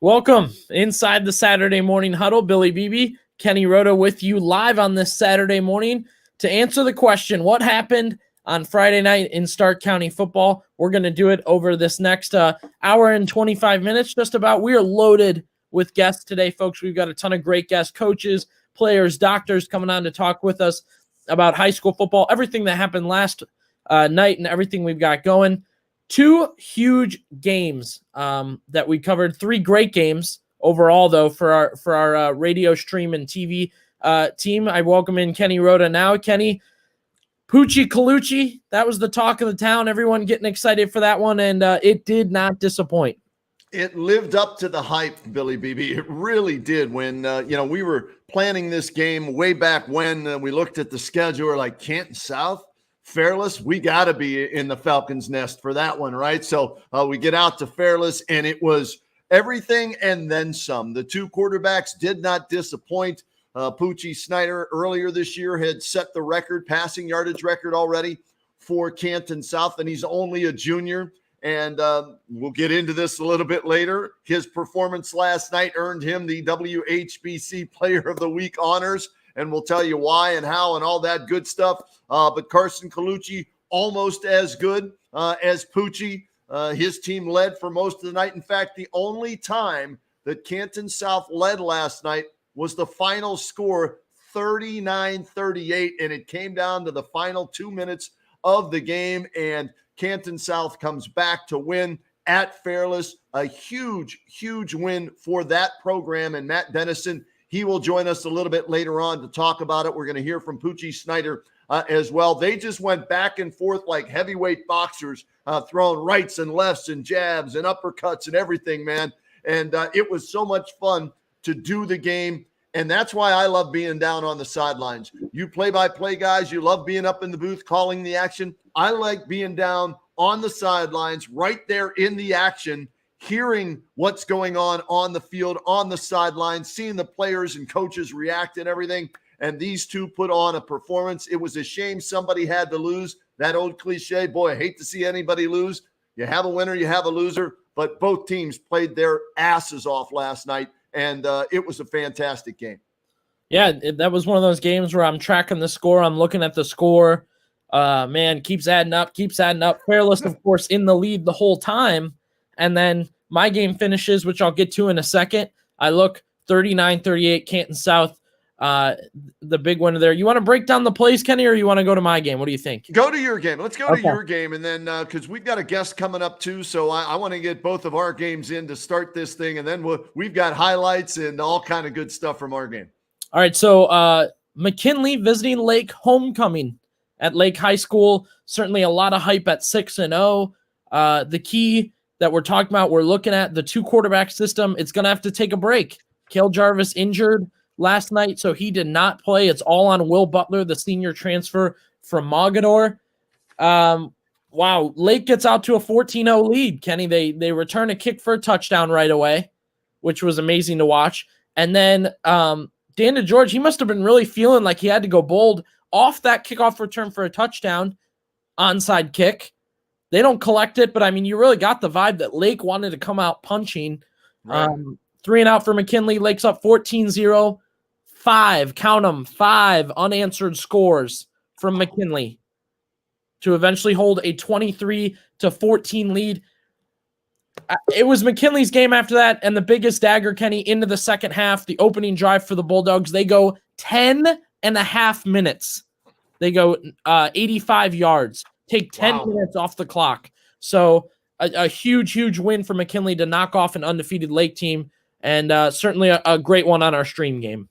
Welcome inside the Saturday Morning Huddle. Billy Beebe, Kenny Rhoda with you live on this Saturday morning to answer the question, what happened on Friday night in Stark County football? We're going to do it over this next hour and 25 minutes, just about. We are loaded with guests today, folks. We've got a ton of great guests, coaches, players, doctors coming on to talk with us about high school football, everything that happened last night and everything we've got going. Two huge games that we covered. Three great games overall, though, for our radio stream and TV team. I welcome in Kenny Rhoda now. Kenny, Poochie Colucci, that was the talk of the town. Everyone getting excited for that one, and it did not disappoint. It lived up to the hype, Billy Beebe. It really did. When we were planning this game way back when we looked at the schedule, we're like, Canton South, Fairless, we got to be in the Falcons' nest for that one, right? So we get out to Fairless, and it was everything and then some. The two quarterbacks did not disappoint. Poochie Snyder earlier this year had set the passing yardage record already for Canton South, and he's only a junior. And we'll get into this a little bit later. His performance last night earned him the WHBC Player of the Week honors, and we'll tell you why and how and all that good stuff. But Carson Colucci, almost as good as Poochie. His team led for most of the night. In fact, the only time that Canton South led last night was the final score, 39-38, and it came down to the final 2 minutes of the game, and Canton South comes back to win at Fairless. A huge, huge win for that program, and Matt Dennison, he will join us a little bit later on to talk about it. We're going to hear from Poochie Snyder as well. They just went back and forth like heavyweight boxers, throwing rights and lefts and jabs and uppercuts and everything, man. And it was so much fun to do the game. And that's why I love being down on the sidelines. You play-by-play guys, you love being up in the booth calling the action. I like being down on the sidelines, right there in the action, hearing what's going on the field, on the sidelines, seeing the players and coaches react and everything. And these two put on a performance. It was a shame somebody had to lose. That old cliche, boy, I hate to see anybody lose. You have a winner, you have a loser. But both teams played their asses off last night, and it was a fantastic game. Yeah, that was one of those games where I'm tracking the score. I'm looking at the score. Man, keeps adding up. Fairless, of course, in the lead the whole time. And then my game finishes, which I'll get to in a second. I look 39-38, Canton South, the big winner there. You want to break down the plays, Kenny, or you want to go to my game? What do you think? Go to your game. Let's go to your game. And then because we've got a guest coming up too, so I want to get both of our games in to start this thing. And then we've got highlights and all kind of good stuff from our game. All right, so McKinley visiting Lake homecoming at Lake High School. Certainly a lot of hype at 6-0. The key that we're talking about, we're looking at the two quarterback system. It's going to have to take a break. Cale Jarvis injured last night, so he did not play. It's all on Will Butler, the senior transfer from Mogador. Wow, Lake gets out to a 14-0 lead, Kenny. They return a kick for a touchdown right away, which was amazing to watch. And then Dan DeGeorge, he must have been really feeling like he had to go bold off that kickoff return for a touchdown, onside kick. They don't collect it, but, I mean, you really got the vibe that Lake wanted to come out punching. Right. 3 and out for McKinley. Lake's up 14-0. Five unanswered scores from McKinley to eventually hold a 23-14 lead. It was McKinley's game after that, and the biggest dagger, Kenny, into the second half, the opening drive for the Bulldogs. They go 10.5 minutes. They go 85 yards. Take 10 minutes off the clock. So a huge, huge win for McKinley to knock off an undefeated Lake team, and certainly a great one on our stream game.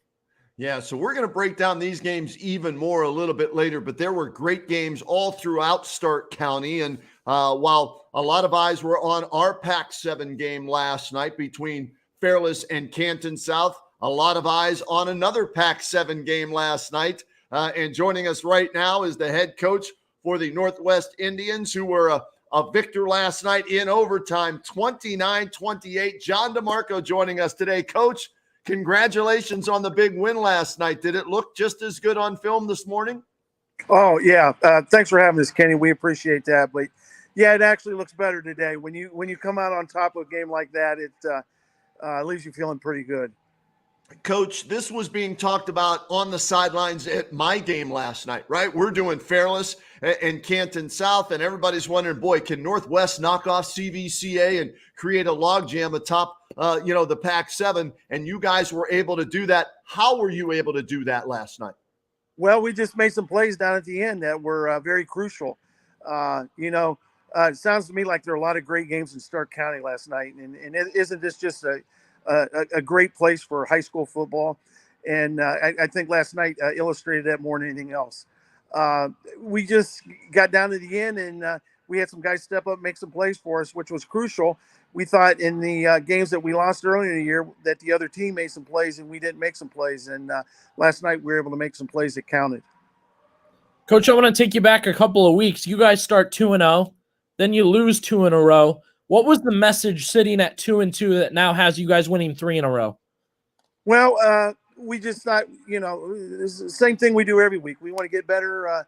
Yeah, so we're going to break down these games even more a little bit later, but there were great games all throughout Stark County. And while a lot of eyes were on our Pac-7 game last night between Fairless and Canton South, a lot of eyes on another Pac-7 game last night. And joining us right now is the head coach for the Northwest Indians, who were a victor last night in overtime, 29-28. John DeMarco joining us today. Coach, congratulations on the big win last night. Did it look just as good on film this morning? Oh, yeah. Thanks for having us, Kenny. We appreciate that. But, yeah, it actually looks better today. When you come out on top of a game like that, leaves you feeling pretty good. Coach, this was being talked about on the sidelines at my game last night, right? We're doing Fairless and Canton South, and everybody's wondering, boy, can Northwest knock off CVCA and create a logjam atop, the Pac-7? And you guys were able to do that. How were you able to do that last night? Well, we just made some plays down at the end that were very crucial. It sounds to me like there are a lot of great games in Stark County last night, and isn't this just a great place for high school football? And I think last night illustrated that more than anything else. We just got down to the end, and we had some guys step up, make some plays for us, which was crucial. We thought in the games that we lost earlier in the year that the other team made some plays and we didn't make some plays. And last night we were able to make some plays that counted. Coach, I want to take you back a couple of weeks. You guys start 2-0, then you lose 2 in a row. What was the message sitting at 2-2 that now has you guys winning 3 in a row? Well, we just thought, it's the same thing we do every week. We want to get better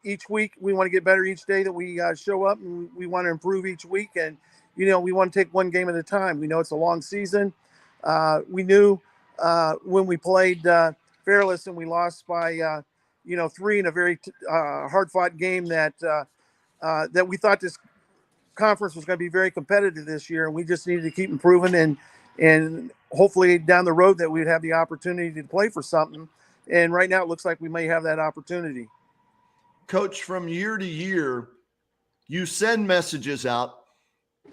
each week. We want to get better each day that we show up, and we want to improve each week. And, we want to take one game at a time. We know it's a long season. We knew when we played Fairless and we lost by, 3 in a very hard-fought game that we thought this conference was going to be very competitive this year, and we just needed to keep improving and hopefully down the road that we'd have the opportunity to play for something. And right now it looks like we may have that opportunity. Coach, from year to year, you send messages out.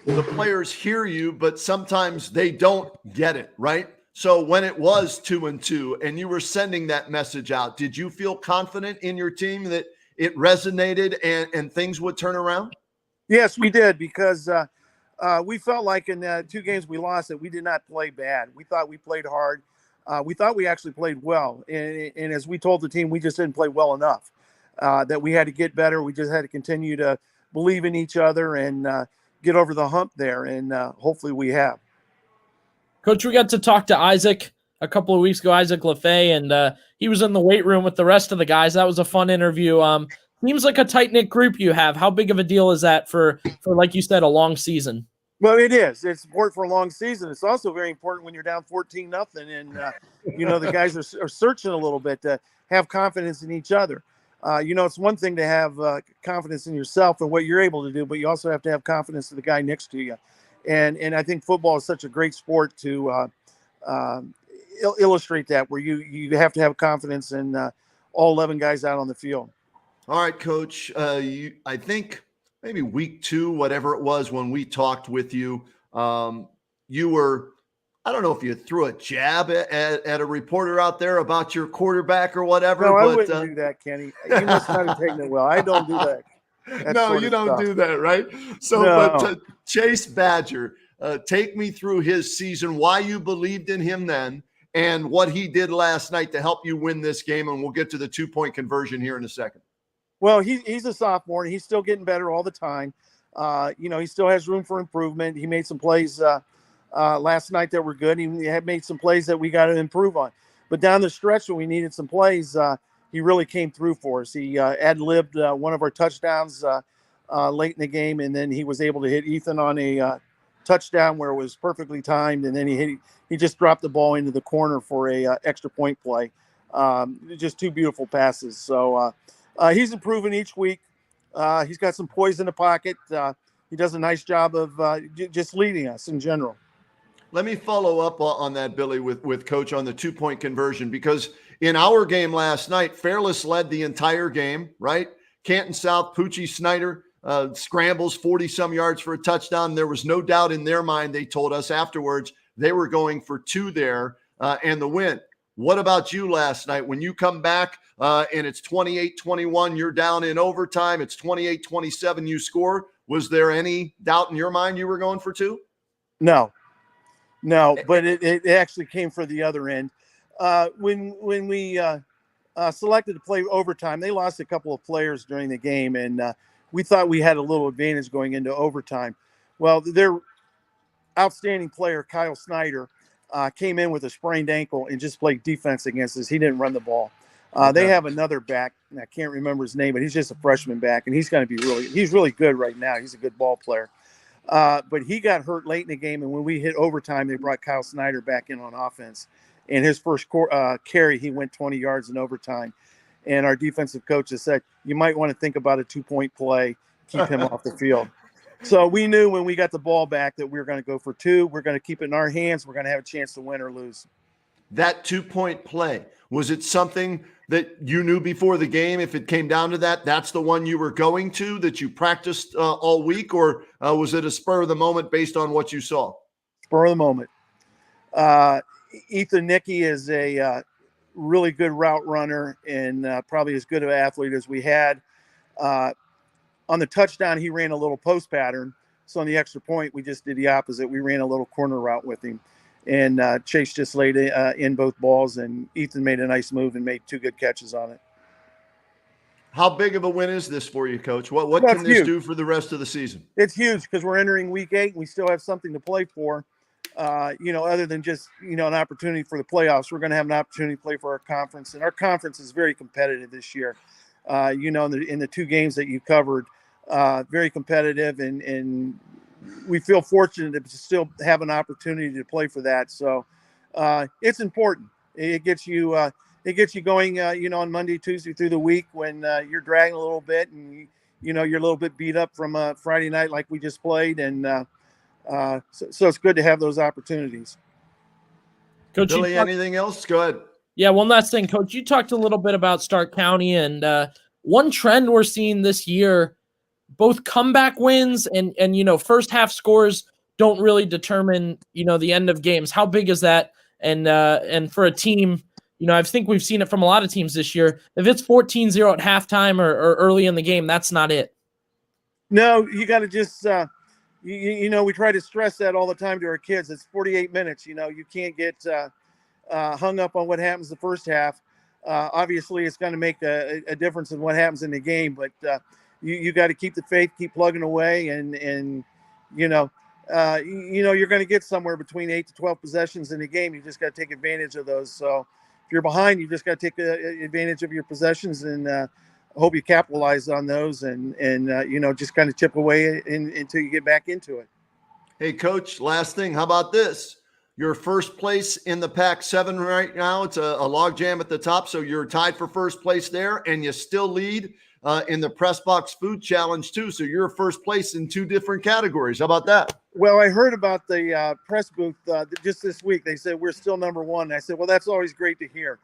The players hear you, but sometimes they don't get it, right? So when it was 2-2 and you were sending that message out, did you feel confident in your team that it resonated and things would turn around? Yes, we did, because we felt like in the 2 games we lost that we did not play bad. We thought we played hard. We thought we actually played well. And as we told the team, we just didn't play well enough, that we had to get better. We just had to continue to believe in each other and get over the hump there. And hopefully we have. Coach, we got to talk to Isaac a couple of weeks ago, Isaac LaFay, and he was in the weight room with the rest of the guys. That was a fun interview. Seems like a tight-knit group you have. How big of a deal is that for, like you said, a long season? Well, it is. It's important for a long season. It's also very important when you're down 14-0, and the guys are searching a little bit to have confidence in each other. It's one thing to have confidence in yourself and what you're able to do, but you also have to have confidence in the guy next to you. And I think football is such a great sport to illustrate that, where you have to have confidence in all 11 guys out on the field. All right, Coach. I think maybe week 2, whatever it was, when we talked with you, you were, I don't know if you threw a jab at a reporter out there about your quarterback or whatever. No, I wouldn't do that, Kenny. You must not have taken it well. I don't do that. No, you don't do that, right? So, no. But Chase Badger, take me through his season, why you believed in him then, and what he did last night to help you win this game, and we'll get to the 2-point conversion here in a second. Well, he's a sophomore, and he's still getting better all the time. He still has room for improvement. He made some plays last night that were good. He had made some plays that we got to improve on. But down the stretch when we needed some plays, he really came through for us. He ad-libbed one of our touchdowns late in the game, and then he was able to hit Ethan on a touchdown where it was perfectly timed, and then he just dropped the ball into the corner for a extra point play. Just 2 beautiful passes. So he's improving each week. He's got some poise in the pocket. He does a nice job of just leading us in general. Let me follow up on that, Billy, with Coach on the 2-point conversion, because in our game last night, Fairless led the entire game, right? Canton South, Poochie Snyder scrambles 40-some yards for a touchdown. There was no doubt in their mind, they told us afterwards, they were going for 2 there and the win. What about you last night? When you come back and it's 28-21, you're down in overtime, it's 28-27, you score. Was there any doubt in your mind you were going for 2? No, but it actually came for the other end. When we selected to play overtime, they lost a couple of players during the game, and we thought we had a little advantage going into overtime. Well, their outstanding player, Kyle Snyder, came in with a sprained ankle and just played defense against us. He didn't run the ball. They have another back, and I can't remember his name, but he's just a freshman back, and he's going to be he's really good right now. He's a good ball player. But he got hurt late in the game, and when we hit overtime, they brought Kyle Snyder back in on offense. And his first carry, he went 20 yards in overtime. And our defensive coach has said, you might want to think about a 2-point play, keep him off the field. So we knew when we got the ball back that we were going to go for 2. We're going to keep it in our hands. We're going to have a chance to win or lose. That 2-point play, was it something that you knew before the game, if it came down to that, that's the one you were going to, that you practiced all week, or was it a spur of the moment based on what you saw? Spur of the moment. Ethan Nicky is a really good route runner and probably as good of an athlete as we had. On the touchdown, he ran a little post pattern. So on the extra point, we just did the opposite. We ran a little corner route with him. And Chase just laid in both balls, and Ethan made a nice move and made 2 good catches on it. How big of a win is this for you, Coach? What can this do for the rest of the season? It's huge because we're entering week 8 and we still have something to play for, other than just, an opportunity for the playoffs. We're going to have an opportunity to play for our conference, and our conference is very competitive this year. In the 2 games that you covered, very competitive, and we feel fortunate to still have an opportunity to play for that. So it's important. It gets you going, on Monday, Tuesday through the week when you're dragging a little bit and, you're a little bit beat up from Friday night like we just played. And so it's good to have those opportunities. Coach, Billy, anything else? Go ahead. Yeah, one last thing, Coach. You talked a little bit about Stark County, and one trend we're seeing this year, both comeback wins and first half scores don't really determine, the end of games. How big is that? And for a team, I think we've seen it from a lot of teams this year. If it's 14-0 at halftime or early in the game, that's not it. No, you got to just, we try to stress that all the time to our kids. It's 48 minutes. You can't get hung up on what happens the first half. Obviously, it's going to make a difference in what happens in the game, but you got to keep the faith, keep plugging away, and you're going to get somewhere between 8 to 12 possessions in a game. You just got to take advantage of those. So if you're behind, you just got to take advantage of your possessions, and hope you capitalize on those, and just kind of chip away until you get back into it. Hey, Coach, last thing. How about this? You're first place in the Pac-7 right now. It's a log jam at the top, so you're tied for first place there, and you still lead in the Press Box Food Challenge too. So you're first place in 2 different categories. How about that? Well, I heard about the press booth just this week. They said we're still number 1. And I said, well, that's always great to hear.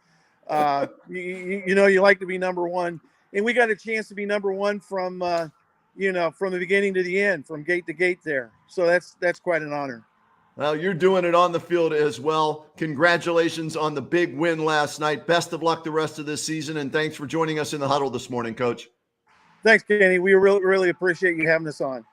You like to be number 1, and we got a chance to be number 1 from the beginning to the end, from gate to gate there. So that's quite an honor. Well, you're doing it on the field as well. Congratulations on the big win last night. Best of luck the rest of this season, and thanks for joining us in the huddle this morning, Coach. Thanks, Kenny. We really, really appreciate you having us on.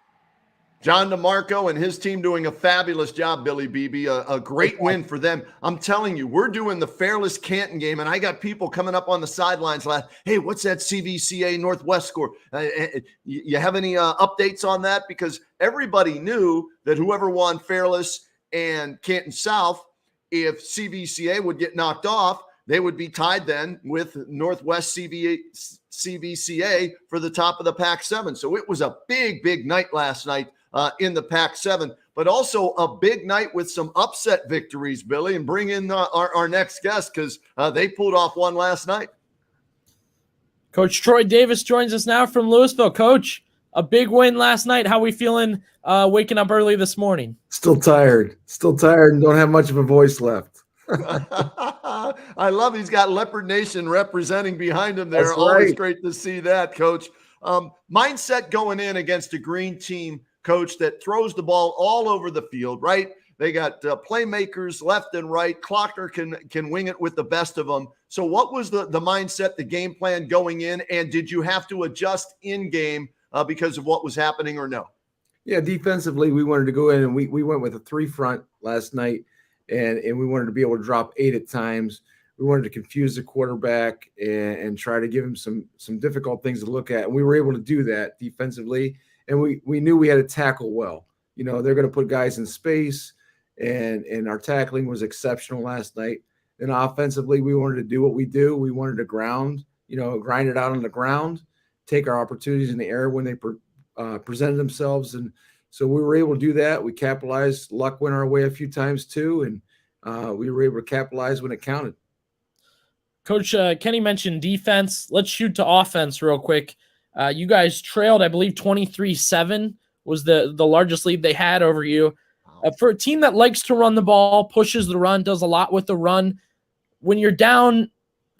John DeMarco and his team doing a fabulous job, Billy Beebe. A great win for them. I'm telling you, we're doing the Fairless Canton game, and I got people coming up on the sidelines like, hey, what's that CVCA Northwest score? You have any updates on that? Because everybody knew that whoever won Fairless and Canton South, if CVCA would get knocked off, they would be tied then with Northwest CVCA for the top of the Pac-7. So it was a big, big night last night in the Pac-7, but also a big night with some upset victories, Billy, and bring in our next guest because they pulled off one last night. Coach Troy Davis joins us now from Louisville. Coach, a big win last night. How are we feeling waking up early this morning? Still tired and don't have much of a voice left. I love he's got Leopard Nation representing behind him there. That's Always right. great to see that, Coach. Mindset going in against a green team, Coach, that throws the ball all over the field, right? They got playmakers left and right. Clockner can wing it with the best of them. So what was the mindset, the game plan going in, and did you have to adjust in game because of what was happening or no? Yeah, defensively, we wanted to go in and we went with a 3 front last night, and we wanted to be able to drop 8 at times. We wanted to confuse the quarterback and try to give him some difficult things to look at. And we were able to do that defensively, and we knew we had to tackle well. They're going to put guys in space, and our tackling was exceptional last night. And offensively, we wanted to do what we do. We wanted to grind it out on the ground, take our opportunities in the air when they presented themselves. And, So we were able to do that. We capitalized. Luck went our way a few times too, and we were able to capitalize when it counted. Coach Kenny mentioned defense. Let's shoot to offense real quick. You guys trailed, I believe, 23-7 was the largest lead they had over you. For a team that likes to run the ball, pushes the run, does a lot with the run, when you're down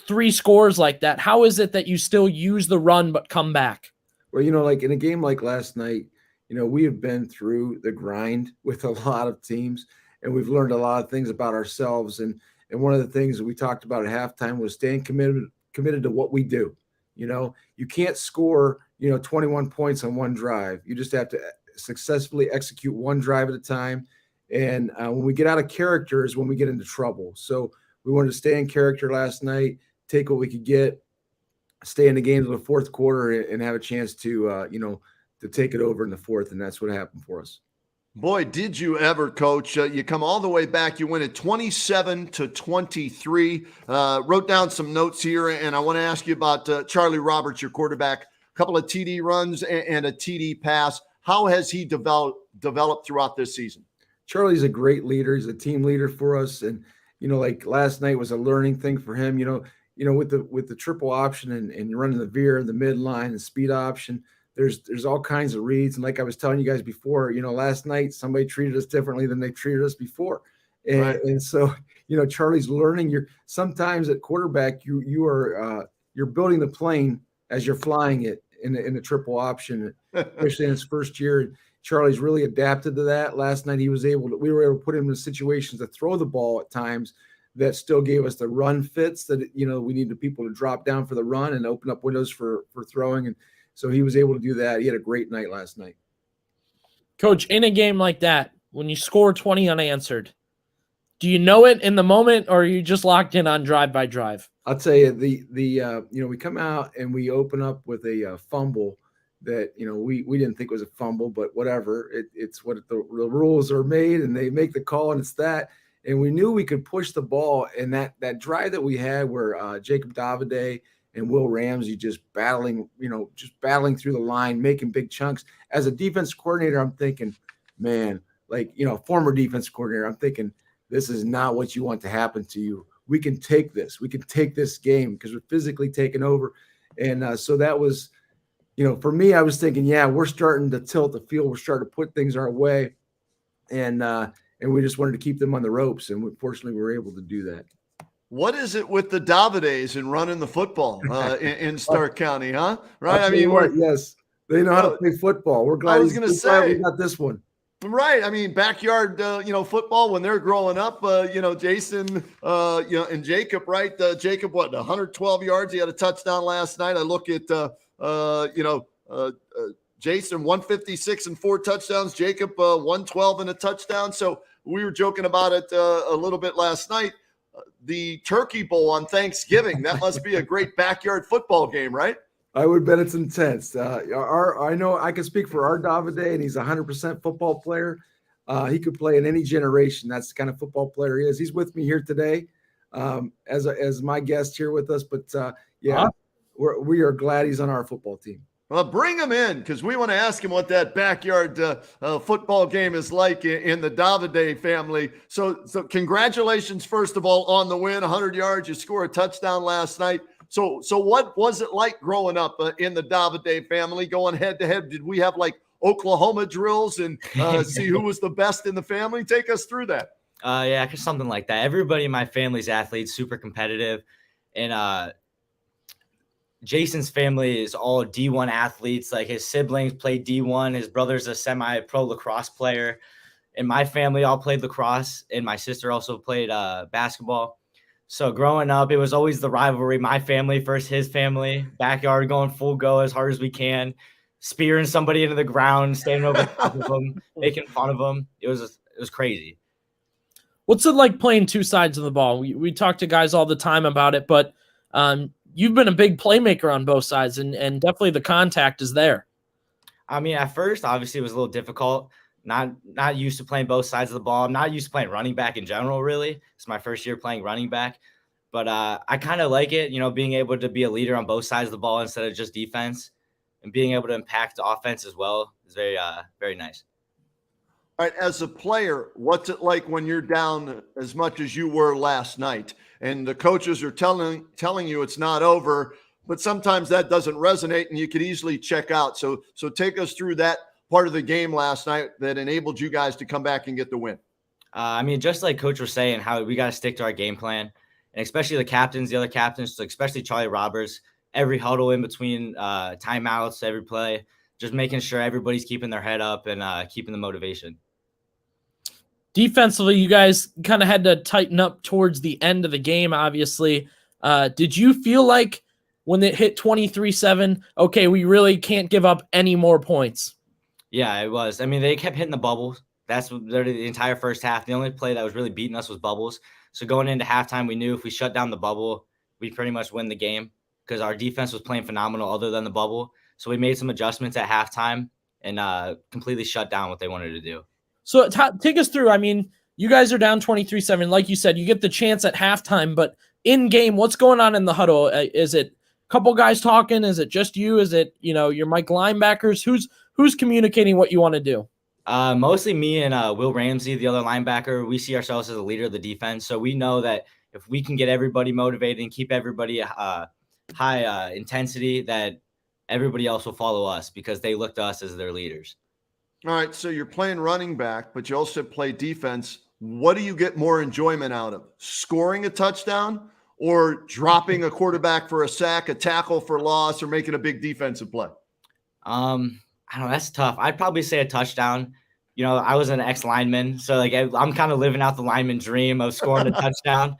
3 scores like that, how is it that you still use the run but come back? Well, like in a game like last night, we have been through the grind with a lot of teams, and we've learned a lot of things about ourselves. And one of the things that we talked about at halftime was staying committed to what we do. You can't score, 21 points on one drive. You just have to successfully execute one drive at a time. And when we get out of character is when we get into trouble. So we wanted to stay in character last night, take what we could get, stay in the game to the fourth quarter, and have a chance to, to take it over in the fourth. And that's what happened for us. Boy, did you ever, Coach. You come all the way back. You win it 27-23. Wrote down some notes here, and I want to ask you about Charlie Roberts, your quarterback. A couple of TD runs and a TD pass. How has he developed throughout this season? Charlie's a great leader. He's a team leader for us. And, like last night was a learning thing for him, with the triple option and you're running the veer, the midline, the speed option. There's all kinds of reads. And like I was telling you guys before, last night somebody treated us differently than they treated us before. And, right. and so, Charlie's learning. Sometimes at quarterback, you're building the plane as you're flying it in the triple option, especially in his first year. Charlie's really adapted to that. Last night we were able to put him in situations to throw the ball at times that still gave us the run fits that, we needed people to drop down for the run and open up windows for throwing. And so he was able to do that. He had a great night last night. Coach, in a game like that, when you score 20 unanswered, do you know it in the moment, or are you just locked in on drive by drive? I'll tell you, we come out and we open up with a fumble that, we didn't think was a fumble, but whatever. It's what the rules are made, and they make the call, and it's that. And we knew we could push the ball. And that drive that we had where Jacob Davide and Will Ramsey just battling through the line, making big chunks. As a defense coordinator, I'm thinking, man, former defense coordinator, I'm thinking, this is not what you want to happen to you. We can take this. We can take this game because we're physically taking over. And so that was, for me, I was thinking, yeah, we're starting to tilt the field. We're starting to put things our way. And we just wanted to keep them on the ropes. And fortunately, we were able to do that. What is it with the Davides and running the football in Stark County, huh? Right. I mean, yes, they know how to play football. We're glad we got this one. Right. I mean, backyard, football when they're growing up, Jason, and Jacob, right? Jacob, 112 yards. He had a touchdown last night. I look at, Jason, 156 and 4 touchdowns. Jacob, 112 and a touchdown. So we were joking about it a little bit last night. The Turkey Bowl on Thanksgiving. That must be a great backyard football game, right? I would bet it's intense. I know I can speak for our Davide, and he's a 100% football player. He could play in any generation. That's the kind of football player he is. He's with me here today as my guest here with us. But, we are glad he's on our football team. Well, bring him in because we want to ask him what that backyard football game is like in the Davide family. So congratulations, first of all, on the win, 100 yards. You scored a touchdown last night. So what was it like growing up in the Davide family, going head to head? Did we have like Oklahoma drills and see who was the best in the family? Take us through that. Yeah, something like that. Everybody in my family's athletes, super competitive. And Jason's family is all D1 athletes. Like his siblings played D1. His brother's a semi-pro lacrosse player. And my family all played lacrosse. And my sister also played basketball. So growing up, it was always the rivalry. My family versus his family. Backyard going full go as hard as we can. Spearing somebody into the ground, standing over top of them, making fun of them. It was crazy. What's it like playing two sides of the ball? We talk to guys all the time about it, but you've been a big playmaker on both sides, and definitely the contact is there. I mean, at first, obviously, it was a little difficult. Not used to playing both sides of the ball. I'm not used to playing running back in general, really. It's my first year playing running back. But I kind of like it, being able to be a leader on both sides of the ball instead of just defense, and being able to impact the offense as well is very, very nice. All right, as a player, what's it like when you're down as much as you were last night, and the coaches are telling you it's not over, but sometimes that doesn't resonate, and you could easily check out. So take us through that part of the game last night that enabled you guys to come back and get the win. I mean, just like Coach was saying, how we got to stick to our game plan, and especially the captains, the other captains, like especially Charlie Roberts, every huddle in between timeouts, every play, just making sure everybody's keeping their head up and keeping the motivation. Defensively, you guys kind of had to tighten up towards the end of the game, obviously. Did you feel like when it hit 23-7, okay, we really can't give up any more points? Yeah, it was. I mean, they kept hitting the bubbles. That's the entire first half. The only play that was really beating us was bubbles. So going into halftime, we knew if we shut down the bubble, we pretty much win the game because our defense was playing phenomenal other than the bubble. So we made some adjustments at halftime and completely shut down what they wanted to do. So take us through. I mean, you guys are down 23-7. Like you said, you get the chance at halftime, but in game, what's going on in the huddle? Is it a couple guys talking? Is it just you? Is it, your Mike linebackers? Who's communicating what you want to do? Mostly me and Will Ramsey, the other linebacker. We see ourselves as a leader of the defense. So we know that if we can get everybody motivated and keep everybody high intensity, that everybody else will follow us because they look to us as their leaders. All right, so you're playing running back, but you also play defense. What do you get more enjoyment out of? Scoring a touchdown or dropping a quarterback for a sack, a tackle for loss, or making a big defensive play? I don't know. That's tough. I'd probably say a touchdown. I was an ex-lineman, so I'm kind of living out the lineman dream of scoring a touchdown.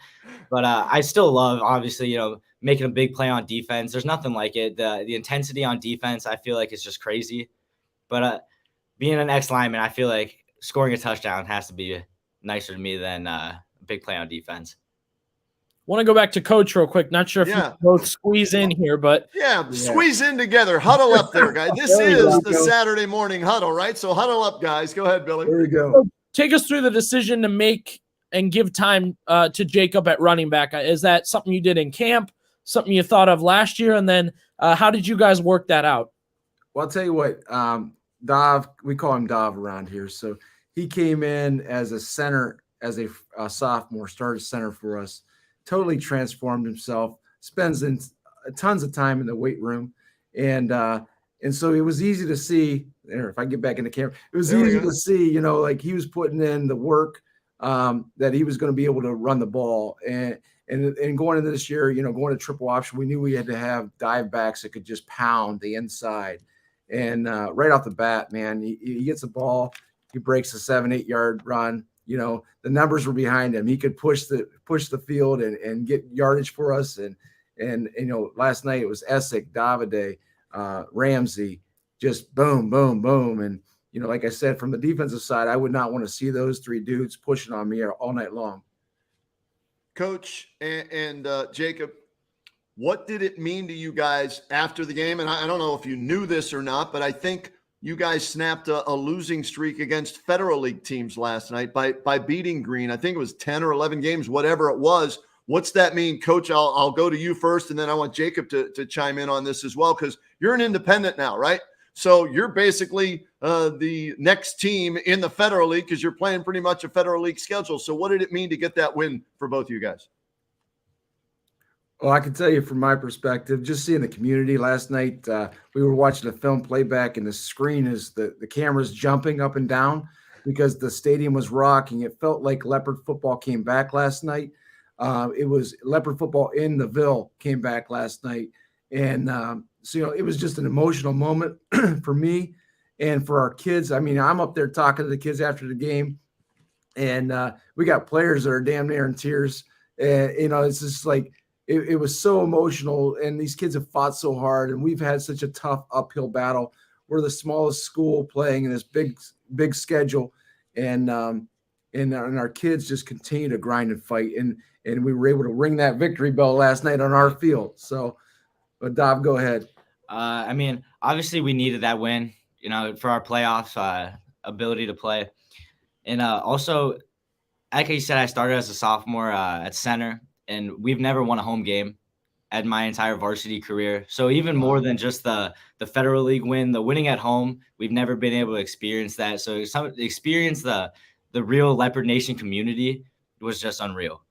But I still love, obviously, making a big play on defense. There's nothing like it. The intensity on defense, I feel like it's just crazy. But being an ex-lineman, I feel like scoring a touchdown has to be nicer to me than a big play on defense. Want to go back to Coach real quick. Not sure if you both squeeze in here, but squeeze in together. Huddle up there, guys. This is the Saturday morning huddle, right? So huddle up, guys. Go ahead, Billy. There we go. So take us through the decision to make and give time to Jacob at running back. Is that something you did in camp, something you thought of last year? And then how did you guys work that out? Well, I'll tell you what, Dov, we call him Dov around here. So he came in as a center, as a sophomore, started center for us, totally transformed himself, spends tons of time in the weight room. And so it was easy to see there. If I get back in the camera, it was easy to see, like he was putting in the work that he was going to be able to run the ball. And going into this year, going to triple option, we knew we had to have dive backs that could just pound the inside. And right off the bat, man, he gets the ball, he breaks a 7-8 yard run. The numbers were behind him. He could push the field and get yardage for us. And last night it was Essick, Davide, Ramsey, just boom, boom, boom. And like I said, from the defensive side, I would not want to see those three dudes pushing on me all night long. Coach and Jacob, what did it mean to you guys after the game? And I don't know if you knew this or not, but I think you guys snapped a losing streak against Federal League teams last night by beating Green. I think it was 10 or 11 games, whatever it was. What's that mean, Coach? I'll go to you first, and then I want Jacob to chime in on this as well, because you're an independent now, right? So you're basically the next team in the Federal League because you're playing pretty much a Federal League schedule. So what did it mean to get that win for both of you guys? Well, I can tell you from my perspective, just seeing the community last night, we were watching a film playback, and the screen is the camera's jumping up and down because the stadium was rocking. It felt like Leopard football came back last night. It was Leopard football in the Ville came back last night. And so, it was just an emotional moment for me and for our kids. I mean, I'm up there talking to the kids after the game, and we got players that are damn near in tears. And, it's just like, it was so emotional, and these kids have fought so hard, and we've had such a tough uphill battle. We're the smallest school playing in this big schedule, and our kids just continue to grind and fight, and we were able to ring that victory bell last night on our field. So, but Dov, go ahead. I mean, obviously we needed that win, for our playoffs ability to play, and also, like you said, I started as a sophomore at center. And we've never won a home game at my entire varsity career. So even more than just the Federal League win, the winning at home, we've never been able to experience that. So experience the real Leopard Nation community was just unreal.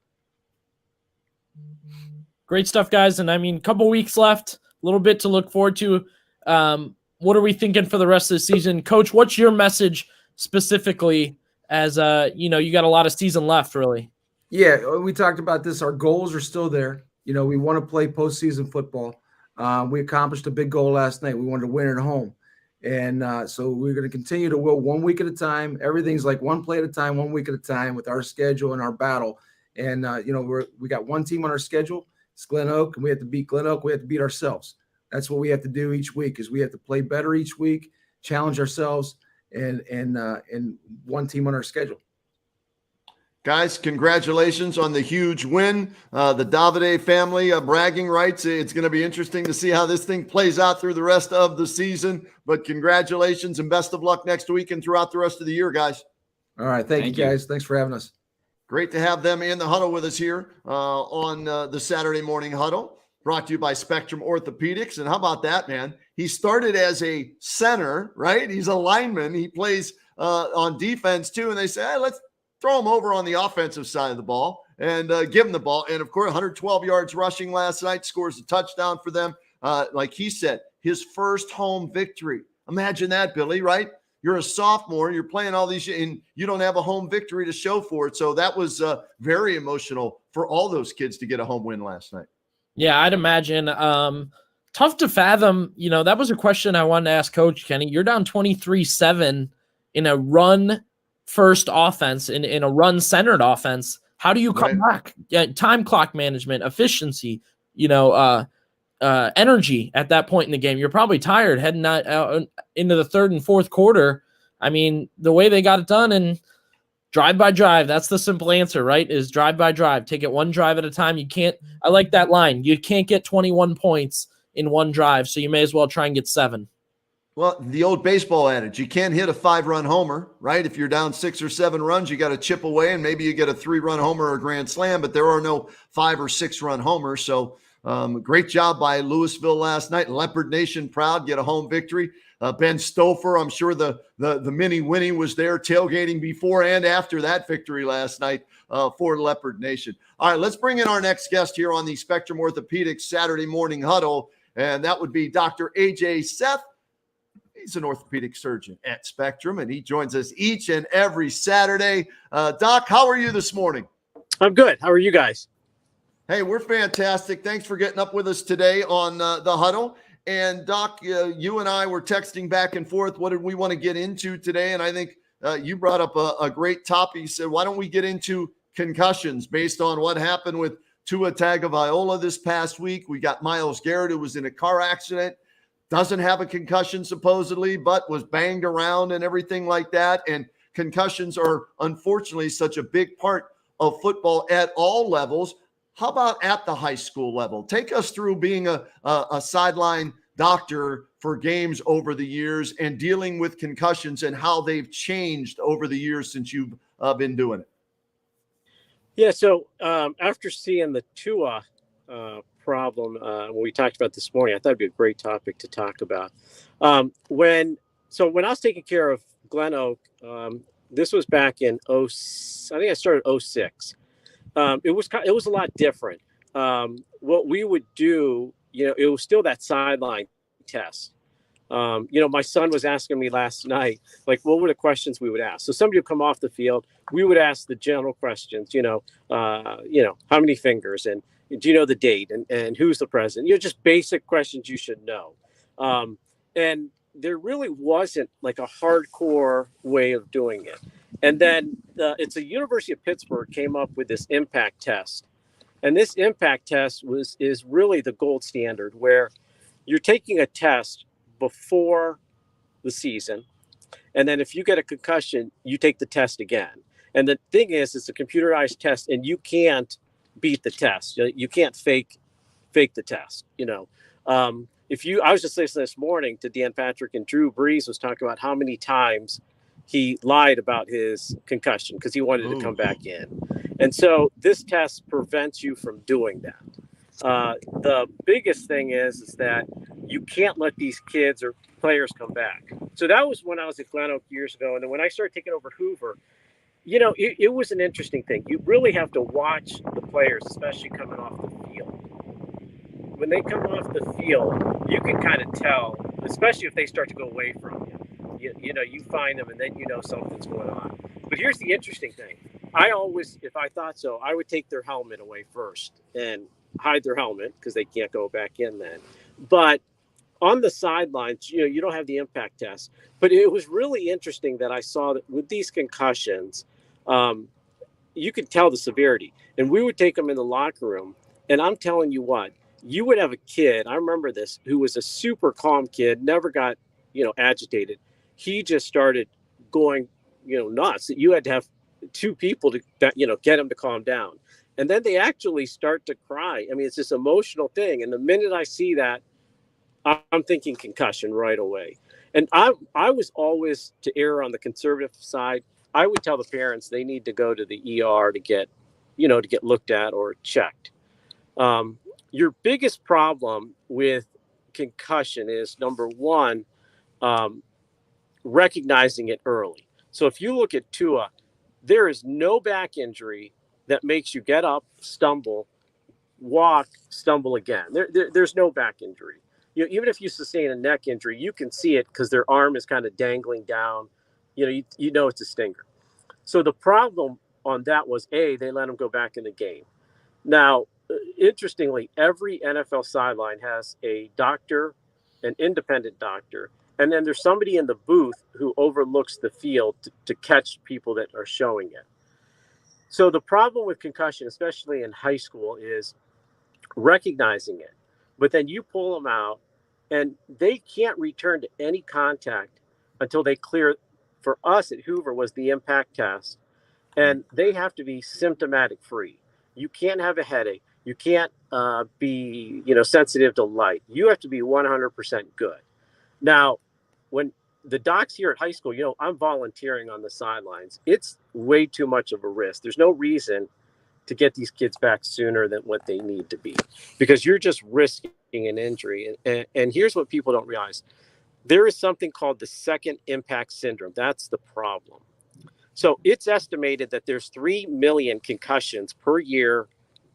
Great stuff, guys. And I mean, a couple weeks left, a little bit to look forward to. What are we thinking for the rest of the season? Coach, what's your message specifically as, you got a lot of season left, really? Yeah, we talked about this. Our goals are still there. We want to play postseason football. We accomplished a big goal last night. We wanted to win at home. And so we're going to continue to will 1 week at a time. Everything's like one play at a time, 1 week at a time with our schedule and our battle. And, we got one team on our schedule. It's Glen Oak, and we have to beat Glen Oak. We have to beat ourselves. That's what we have to do each week is we have to play better each week, challenge ourselves, and one team on our schedule. Guys, congratulations on the huge win. The Davide family bragging rights. It's going to be interesting to see how this thing plays out through the rest of the season. But congratulations and best of luck next week and throughout the rest of the year, guys. All right. Thank you, guys. Thanks for having us. Great to have them in the huddle with us here on the Saturday morning huddle, brought to you by Spectrum Orthopedics. And how about that, man? He started as a center, right? He's a lineman. He plays on defense too. And they say, hey, let's throw him over on the offensive side of the ball and give him the ball. And of course, 112 yards rushing last night, scores a touchdown for them. Like he said, his first home victory. Imagine that, Billy, right? You're a sophomore, you're playing all these, and you don't have a home victory to show for it. So that was very emotional for all those kids to get a home win last night. Yeah, I'd imagine. Tough to fathom. That was a question I wanted to ask Coach Kenny. You're down 23-7 in a run-first offense, in a run-centered offense. How do you come back? Time clock management, efficiency, energy at that point in the game. You're probably tired heading out into the third and fourth quarter. I mean, the way they got it done and drive by drive, that's the simple answer, right? Is drive by drive. Take it one drive at a time. I like that line. You can't get 21 points in one drive, so you may as well try and get 7. Well, the old baseball adage, you can't hit a 5-run homer, right? If you're down 6 or 7 runs, you got to chip away, and maybe you get a 3-run homer or a grand slam, but there are no 5 or 6-run homers. So great job by Louisville last night. Leopard Nation proud, get a home victory. Ben Stouffer, I'm sure the mini Winnie was there tailgating before and after that victory last night for Leopard Nation. All right, let's bring in our next guest here on the Spectrum Orthopedics Saturday morning huddle, and that would be Dr. A.J. Seth. He's an orthopedic surgeon at Spectrum, and he joins us each and every Saturday. Doc, how are you this morning? I'm good. How are you guys? Hey, we're fantastic. Thanks for getting up with us today on the huddle. And Doc, you and I were texting back and forth. What did we want to get into today? And I think you brought up a great topic. You said, why don't we get into concussions based on what happened with Tua Tagovailoa this past week? We got Myles Garrett, who was in a car accident, doesn't have a concussion supposedly, but was banged around and everything like that. And concussions are unfortunately such a big part of football at all levels. How about at the high school level? Take us through being a sideline doctor for games over the years and dealing with concussions and how they've changed over the years since you've been doing it. Yeah, so after seeing the Tua problem when we talked about this morning, I thought it'd be a great topic to talk about. When I was taking care of Glen Oak, this was back in I think I started 2006. It was a lot different. What we would do, it was still that sideline test. My son was asking me last night, like, what were the questions we would ask? So somebody would come off the field, we would ask the general questions, how many fingers, and do you know the date, and who's the president? Just basic questions you should know. And there really wasn't like a hardcore way of doing it. And then it's the University of Pittsburgh came up with this impact test. And this impact test is really the gold standard, where you're taking a test before the season. And then if you get a concussion, you take the test again. And the thing is, it's a computerized test, and you can't beat the test. You can't fake the test. I was just listening this morning to Dan Patrick, and Drew Brees was talking about how many times he lied about his concussion because he wanted to come back in. And so this test prevents you from doing that. The biggest thing is that you can't let these kids or players come back. So that was when I was at Glen Oak years ago. And then when I started taking over Hoover, it was an interesting thing. You really have to watch the players, especially coming off the field. When they come off the field, you can kind of tell, especially if they start to go away from you. You find them and then something's going on. But here's the interesting thing. I always, if I thought so, I would take their helmet away first and hide their helmet because they can't go back in then. But on the sidelines, you don't have the impact test. But it was really interesting that I saw that with these concussions, you could tell the severity. And we would take them in the locker room. And I'm telling you what, you would have a kid, I remember this, who was a super calm kid, never got, agitated. He just started going, nuts. You had to have two people to, get him to calm down. And then they actually start to cry. I mean, it's this emotional thing. And the minute I see that, I'm thinking concussion right away. And I was always to err on the conservative side. I would tell the parents they need to go to the ER to get looked at or checked. Your biggest problem with concussion is, number one, recognizing it early. So if you look at Tua, there is no back injury that makes you get up, stumble, walk, stumble again. There's no back injury. Even if you sustain a neck injury, you can see it because their arm is kind of dangling down. You know it's a stinger. So the problem on that was, they let him go back in the game. Now, interestingly, every NFL sideline has a doctor, an independent doctor, and then there's somebody in the booth who overlooks the field to catch people that are showing it. So the problem with concussion, especially in high school, is recognizing it. But then you pull them out, and they can't return to any contact until they clear. For us at Hoover was the impact test, and they have to be symptomatic free. You can't have a headache. You can't be sensitive to light. You have to be 100% good. Now, when the docs here at high school, I'm volunteering on the sidelines. It's way too much of a risk. There's no reason to get these kids back sooner than what they need to be, because you're just risking an injury. And here's what people don't realize. There is something called the second impact syndrome. That's the problem. So it's estimated that there's 3 million concussions per year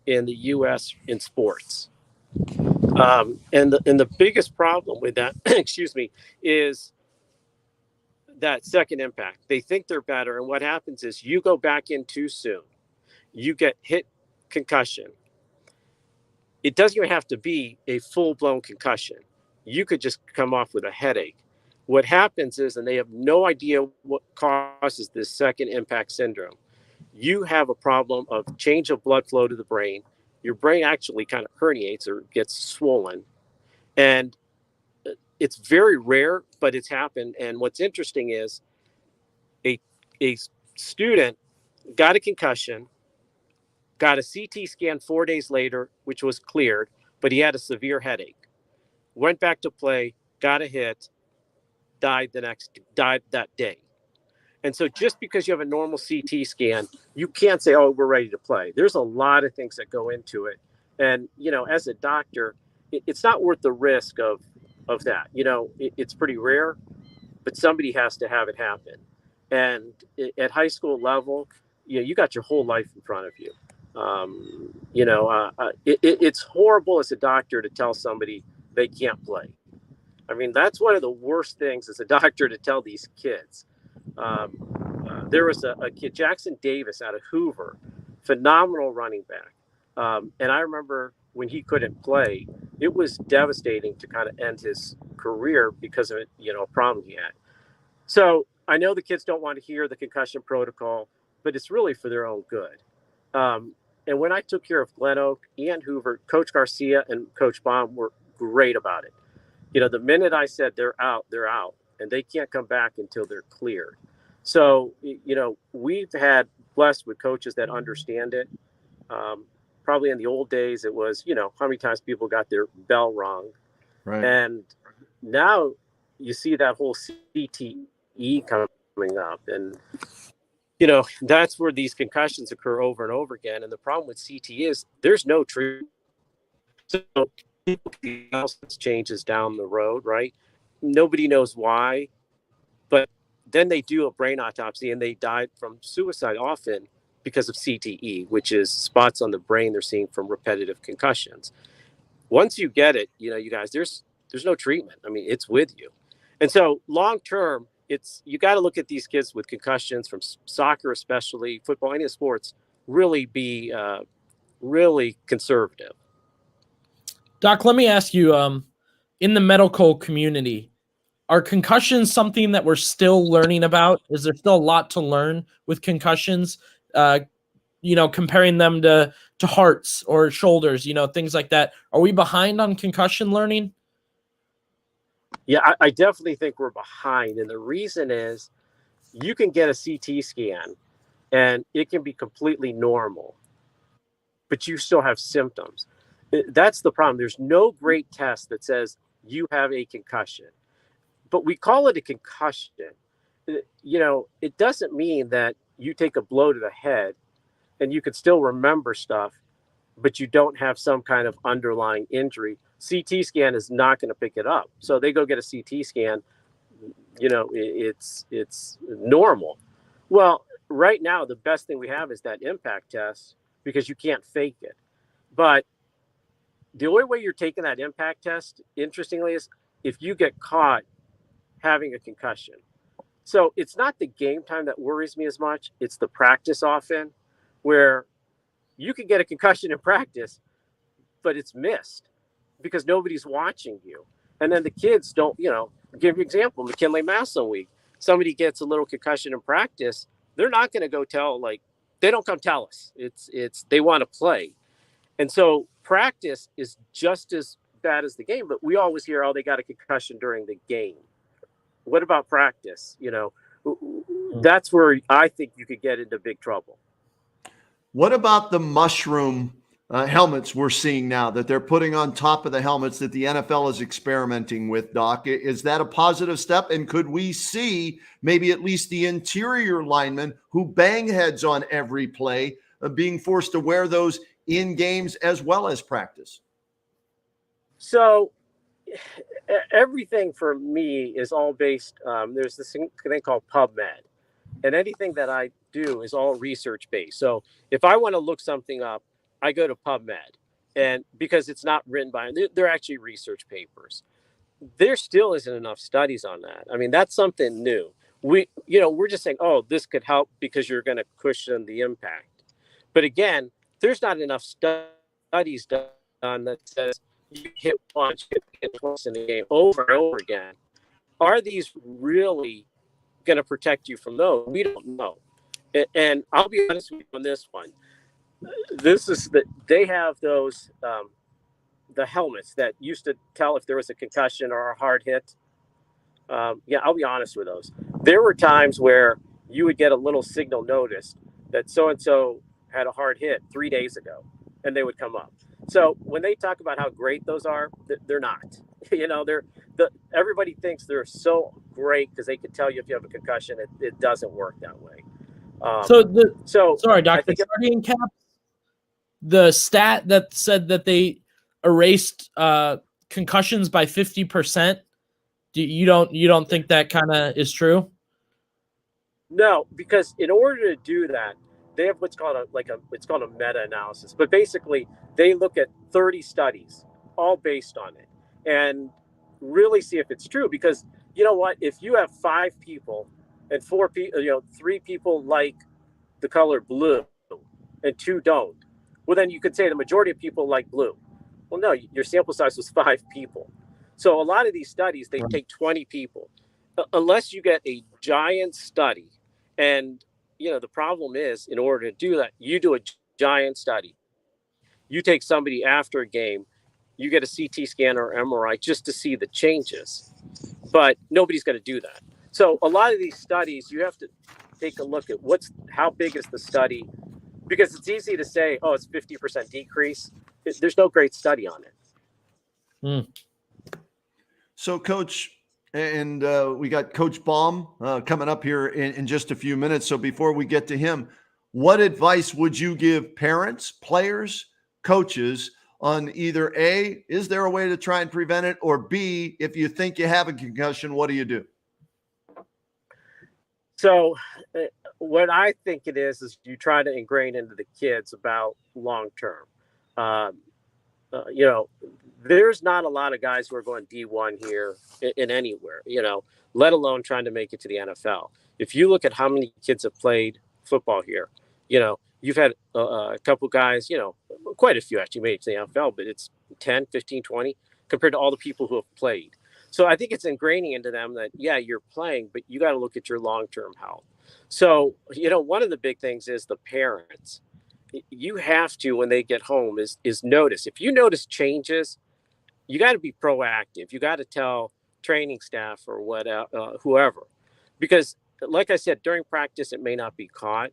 in the U.S. in sports. And the biggest problem with that, excuse me, is that second impact. They think they're better. And what happens is you go back in too soon. You get hit, concussion. It doesn't even have to be a full-blown concussion. You could just come off with a headache. What happens is, and they have no idea what causes this second impact syndrome, you have a problem of change of blood flow to the brain. Your brain actually kind of herniates or gets swollen. And it's very rare, but it's happened. And what's interesting is a student got a concussion, got a CT scan 4 days later, which was cleared, but he had a severe headache. Went back to play, got a hit, died that day. And so just because you have a normal CT scan, you can't say, we're ready to play. There's a lot of things that go into it. And, as a doctor, it's not worth the risk of that. It's pretty rare, but somebody has to have it happen. And at high school level, you got your whole life in front of you. It's horrible as a doctor to tell somebody they can't play. I mean, that's one of the worst things as a doctor to tell these kids. There was a kid, Jackson Davis, out of Hoover, phenomenal running back. And I remember when he couldn't play, it was devastating to kind of end his career because of it, a problem he had. So I know the kids don't want to hear the concussion protocol, but it's really for their own good. And when I took care of Glen Oak and Hoover, Coach Garcia and Coach Baum were great about it. The minute I said they're out, and they can't come back until they're cleared. So, we've had blessed with coaches that understand it. Probably in the old days, it was, how many times people got their bell rung. Right. And now you see that whole CTE coming up. And, that's where these concussions occur over and over again. And the problem with CTE is there's no treatment. So people see changes down the road, right? Nobody knows why, but then they do a brain autopsy and they died from suicide often because of CTE, which is spots on the brain they're seeing from repetitive concussions. Once you get it, you guys, there's no treatment. I mean, it's with you. And so long term, you got to look at these kids with concussions from soccer, especially football, any of sports, really be really conservative. Doc, let me ask you, in the medical community, are concussions something that we're still learning about? Is there still a lot to learn with concussions? Comparing them to hearts or shoulders, things like that. Are we behind on concussion learning? Yeah, I definitely think we're behind. And the reason is you can get a CT scan and it can be completely normal, but you still have symptoms. That's the problem. There's no great test that says you have a concussion, but we call it a concussion. It doesn't mean that you take a blow to the head and you could still remember stuff, but you don't have some kind of underlying injury. CT scan is not going to pick it up. So they go get a CT scan, it's normal. Well, right now, the best thing we have is that impact test because you can't fake it. But the only way you're taking that impact test, interestingly, is if you get caught having a concussion. So it's not the game time that worries me as much. It's the practice often where you can get a concussion in practice, but it's missed because nobody's watching you. And then the kids don't, give you an example, McKinley Massillon week. Somebody gets a little concussion in practice. They're not going to go they don't come tell us. It's they want to play. And so practice is just as bad as the game, but we always hear, oh, they got a concussion during the game. What about practice? That's where I think you could get into big trouble. What about the mushroom helmets we're seeing now that they're putting on top of the helmets that the NFL is experimenting with, Doc? Is that a positive step? And could we see maybe at least the interior linemen who bang heads on every play being forced to wear those in games as well as practice? So everything for me is all based, there's this thing called PubMed. And anything that I do is all research based. So if I want to look something up, I go to PubMed, and because it's not written by, they're actually research papers. There still isn't enough studies on that. I mean, that's something new. We're just saying, oh, this could help because you're going to cushion the impact. But again, there's not enough studies done that says you hit once, hit twice in a game over and over again. Are these really going to protect you from those? We don't know. And I'll be honest with you on this one. They have those the helmets that used to tell if there was a concussion or a hard hit. I'll be honest with those. There were times where you would get a little signal notice that so-and-so had a hard hit 3 days ago, and they would come up. So when they talk about how great those are, they're not. Everybody thinks they're so great because they can tell you if you have a concussion. It doesn't work that way. Sorry, Doctor. Guardian Cap, the stat that said that they erased concussions by 50%. You don't think that kind of is true? No, because in order to do that, they have what's called it's called a meta-analysis. But basically, they look at 30 studies, all based on it, and really see if it's true. Because you know what? If you have 5 people and 4 people, 3 people like the color blue and 2 don't, well, then you could say the majority of people like blue. Well, no, your sample size was 5 people. So a lot of these studies, they take 20 people, unless you get a giant study. And, the problem is, in order to do that, you do a giant study. You take somebody after a game, you get a CT scan or MRI just to see the changes. But nobody's going to do that. So a lot of these studies, you have to take a look at how big is the study, because it's easy to say, oh, it's 50% decrease. There's no great study on it. So, Coach, and we got Coach Baum coming up here in just a few minutes. So before we get to him, what advice would you give parents, players, coaches on either A, is there a way to try and prevent it, or B, if you think you have a concussion, what do you do? So, what I think it is you try to ingrain into the kids about long term. Um, you know, there's not a lot of guys who are going D1 here in anywhere, let alone trying to make it to the NFL. If you look at how many kids have played football here, you've had a couple guys, quite a few actually made it to the NFL, but it's 10, 15, 20 compared to all the people who have played. So I think it's ingraining into them that, yeah, you're playing, but you got to look at your long-term health. So, one of the big things is the parents. You have to, when they get home, is notice. If you notice changes, you got to be proactive. You got to tell training staff or whoever, because like I said, during practice, it may not be caught.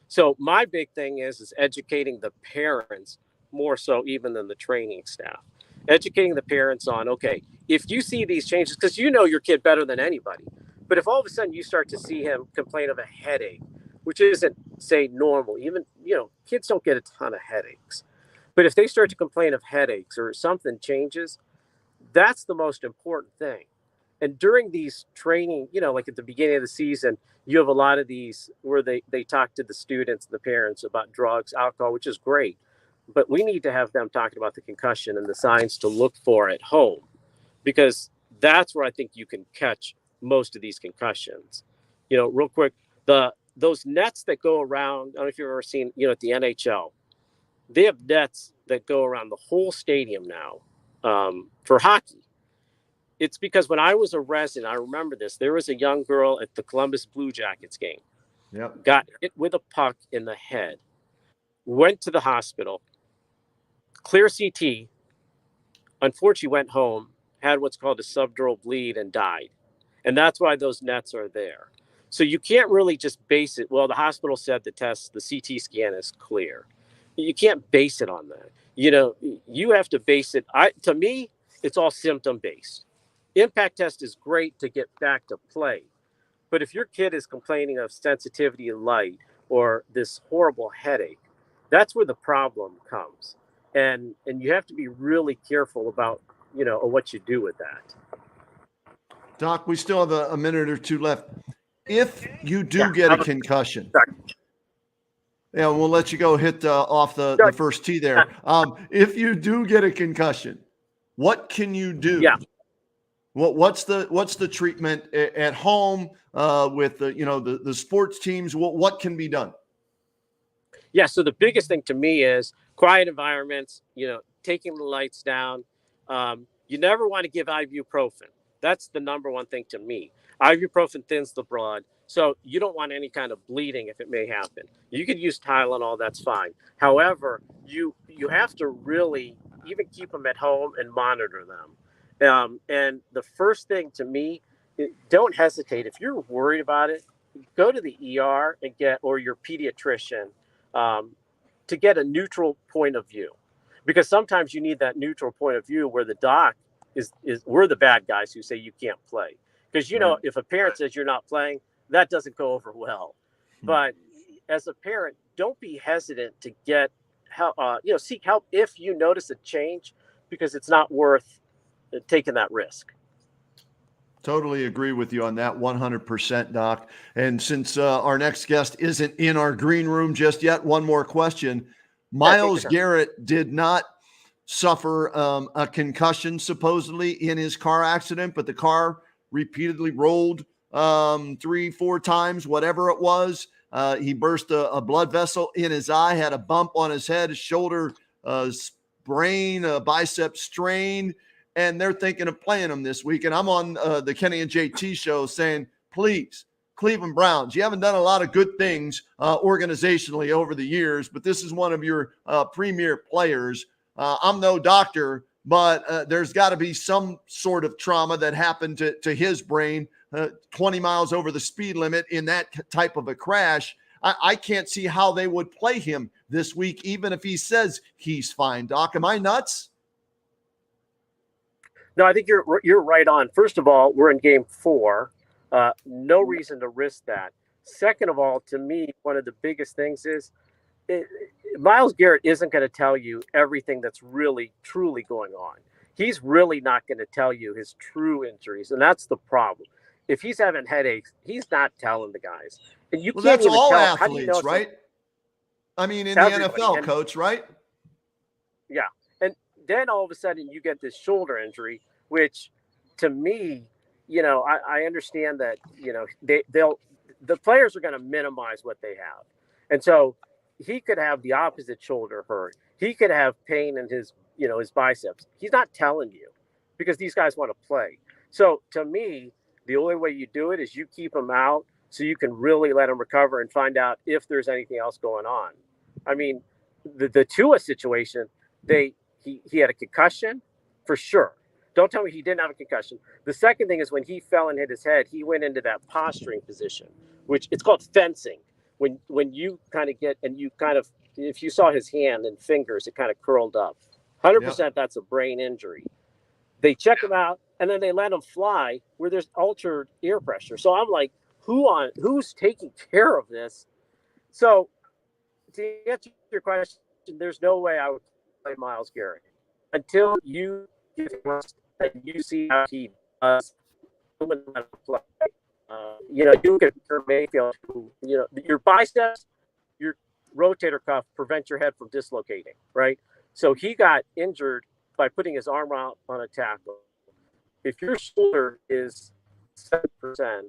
So my big thing is educating the parents more so even than the training staff. Educating the parents on, okay, if you see these changes, because you know your kid better than anybody, but if all of a sudden you start to see him complain of a headache, which isn't, say, normal, even, kids don't get a ton of headaches. But if they start to complain of headaches or something changes, that's the most important thing. And during these training, like at the beginning of the season, you have a lot of these where they talk to the students, the parents about drugs, alcohol, which is great. But we need to have them talking about the concussion and the signs to look for at home, because that's where I think you can catch most of these concussions. Real quick, those nets that go around, I don't know if you've ever seen, at the NHL, they have nets that go around the whole stadium now for hockey. It's because when I was a resident, I remember this, there was a young girl at the Columbus Blue Jackets game. Yep. Got hit with a puck in the head, went to the hospital, clear CT, unfortunately went home, had what's called a subdural bleed and died. And that's why those nets are there. So you can't really just base it. Well, the hospital said the CT scan is clear. You can't base it on that. You have to base it. To me, it's all symptom based. Impact test is great to get back to play. But if your kid is complaining of sensitivity to light or this horrible headache, that's where the problem comes. And you have to be really careful about, what you do with that. Doc, we still have a minute or two left. If you do get a concussion, yeah, we'll let you go hit off the first tee there. If you do get a concussion, what can you do? Yeah. What's the treatment at home with the sports teams? What can be done? Yeah. So the biggest thing to me is quiet environments. Taking the lights down. You never want to give ibuprofen. That's the number one thing to me. Ibuprofen thins the blood, so you don't want any kind of bleeding if it may happen. You could use Tylenol, that's fine. However, you have to really even keep them at home and monitor them. And the first thing to me, don't hesitate. If you're worried about it, go to the ER or your pediatrician to get a neutral point of view. Because sometimes you need that neutral point of view where the doc is we're the bad guys who say you can't play. Because, if a parent says you're not playing, that doesn't go over well. But as a parent, don't be hesitant to get help, seek help if you notice a change, because it's not worth taking that risk. Totally agree with you on that 100%, Doc. And since our next guest isn't in our green room just yet, one more question. Myles Garrett did not suffer a concussion supposedly in his car accident, but the car repeatedly rolled 3-4 times, whatever it was. He burst a blood vessel in his eye, had a bump on his head, his shoulder sprain, a bicep strain, and they're thinking of playing him this week. And I'm on the Kenny and JT show saying, please, Cleveland Browns, you haven't done a lot of good things organizationally over the years, but this is one of your premier players. I'm no doctor, but there's got to be some sort of trauma that happened to his brain, 20 miles over the speed limit in that type of a crash. I can't see how they would play him this week, even if he says he's fine. Doc, am I nuts? No, I think you're right on. First of all, we're in game 4. No reason to risk that. Second of all, to me, one of the biggest things is Myles Garrett isn't going to tell you everything that's really, truly going on. He's really not going to tell you his true injuries, and that's the problem. If he's having headaches, he's not telling the guys. And you Well, can't that's even all tell. athletes, How do you know right? I mean, in everybody? the NFL, And, coach, right? yeah. And then all of a sudden you get this shoulder injury, which to me, I understand that, the players are going to minimize what they have. And so he could have the opposite shoulder hurt. He could have pain in his biceps. He's not telling you because these guys want to play. So to me, the only way you do it is you keep him out so you can really let him recover and find out if there's anything else going on. I mean, the Tua situation, he had a concussion for sure. Don't tell me he didn't have a concussion. The second thing is when he fell and hit his head, he went into that posturing position, which it's called fencing. When you kind of get, and you kind of, if you saw his hand and fingers, it kind of curled up. 100% that's a brain injury. They check him out and then they let him fly where there's altered air pressure. So I'm like, who's taking care of this? So to answer your question, there's no way I would play Myles Garrett until you give him rest and you see how he does. Play. You look at Mayfield, who, your biceps, your rotator cuff prevent your head from dislocating, right? So he got injured by putting his arm out on a tackle. If your shoulder is 7%,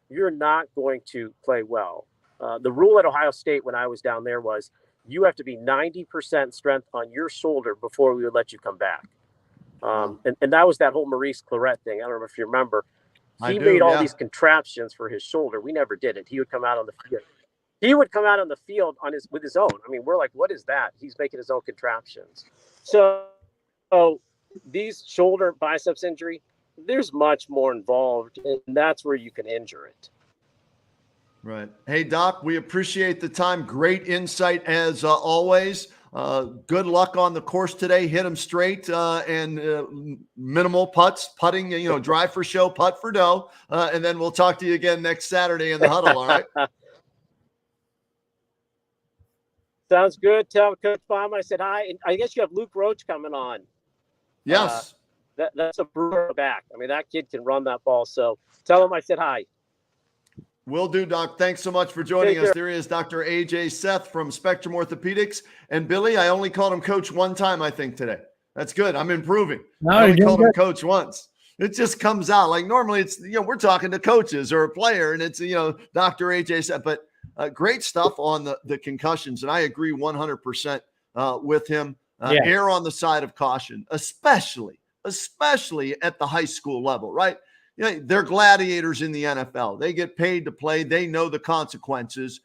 you're not going to play well. The rule at Ohio State when I was down there was you have to be 90% strength on your shoulder before we would let you come back. And that was that whole Maurice Claret thing. I don't know if you remember. He made all these contraptions for his shoulder. We never did it. He would come out on the field. With his own. I mean, we're like, what is that? He's making his own contraptions. So these shoulder biceps injury, there's much more involved, and that's where you can injure it. Right. Hey, Doc, we appreciate the time. Great insight as always. Good luck on the course today. Hit them straight and minimal putting, drive for show, putt for dough. And then we'll talk to you again next Saturday in the huddle. All right. Sounds good. Tell Coach Baum I said hi. And I guess you have Luke Roach coming on. Yes. That's a Brewer back. I mean, that kid can run that ball. So tell him I said hi. Will do, Doc. Thanks so much for joining us. There is Dr. AJ Seth from Spectrum Orthopedics. And Billy, I only called him coach one time, I think, today. That's good. I'm improving. I only called him coach once. It just comes out. Like normally it's, we're talking to coaches or a player and it's, Dr. AJ Seth. But great stuff on the concussions. And I agree 100% with him. Err on the side of caution, especially at the high school level, right? They're gladiators in the NFL. They get paid to play. They know the consequences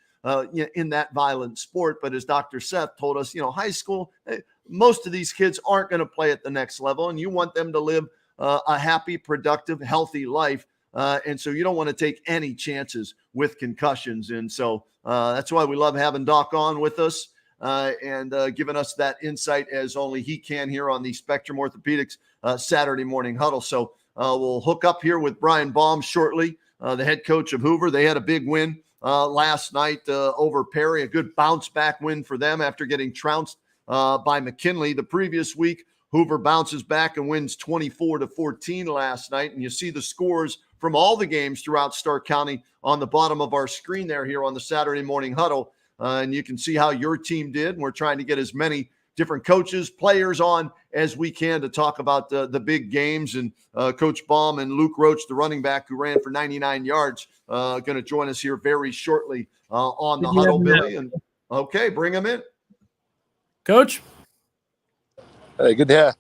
in that violent sport. But as Dr. Seth told us, high school, most of these kids aren't going to play at the next level, and you want them to live a happy, productive, healthy life. And so you don't want to take any chances with concussions. And so that's why we love having Doc on with us and giving us that insight as only he can here on the Spectrum Orthopedics Saturday morning huddle. So we'll hook up here with Brian Baum shortly, the head coach of Hoover. They had a big win last night over Perry, a good bounce back win for them after getting trounced by McKinley the previous week. Hoover bounces back and wins 24-14 last night. And you see the scores from all the games throughout Stark County on the bottom of our screen there here on the Saturday morning huddle. And you can see how your team did. And we're trying to get as many different coaches, players on as we can to talk about the big games. And Coach Baum and Luke Roach, the running back who ran for 99 yards, going to join us here very shortly on the huddle, Billy. And okay, bring them in. Coach. Hey, good to have.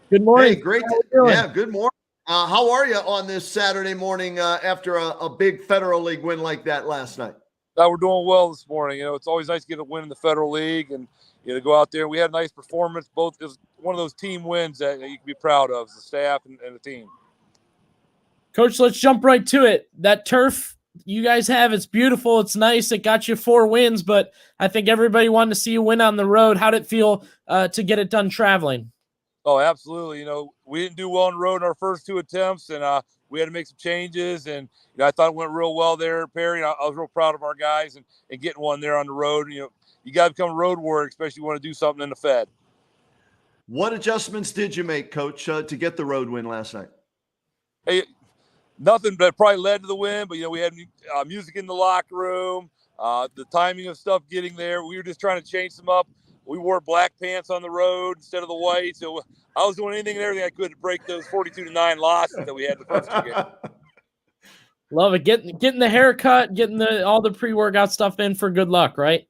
Good morning. Hey, great. Good morning. How are you on this Saturday morning after a big Federal League win like that last night? We're doing well this morning. It's always nice to get a win in the Federal League and to go out there. We had a nice performance. Both is one of those team wins that you can be proud of as a staff and the team. Coach, let's jump right to it. That turf you guys have, it's beautiful. It's nice. It got you 4 wins, but I think everybody wanted to see you win on the road. How did it feel to get it done traveling? Oh, absolutely. We didn't do well on the road in our first 2 attempts, and we had to make some changes. And I thought it went real well there, Perry. I was real proud of our guys and getting one there on the road. you got to become a road warrior, especially if you want to do something in the Fed. What adjustments did you make, Coach, to get the road win last night? Hey, nothing that probably led to the win, but we had music in the locker room, the timing of stuff getting there. We were just trying to change them up. We wore black pants on the road instead of the white, so I was doing anything and everything I could to break those 42-9 losses that we had the first two games. Love it. Getting the haircut, getting all the pre-workout stuff in for good luck, right?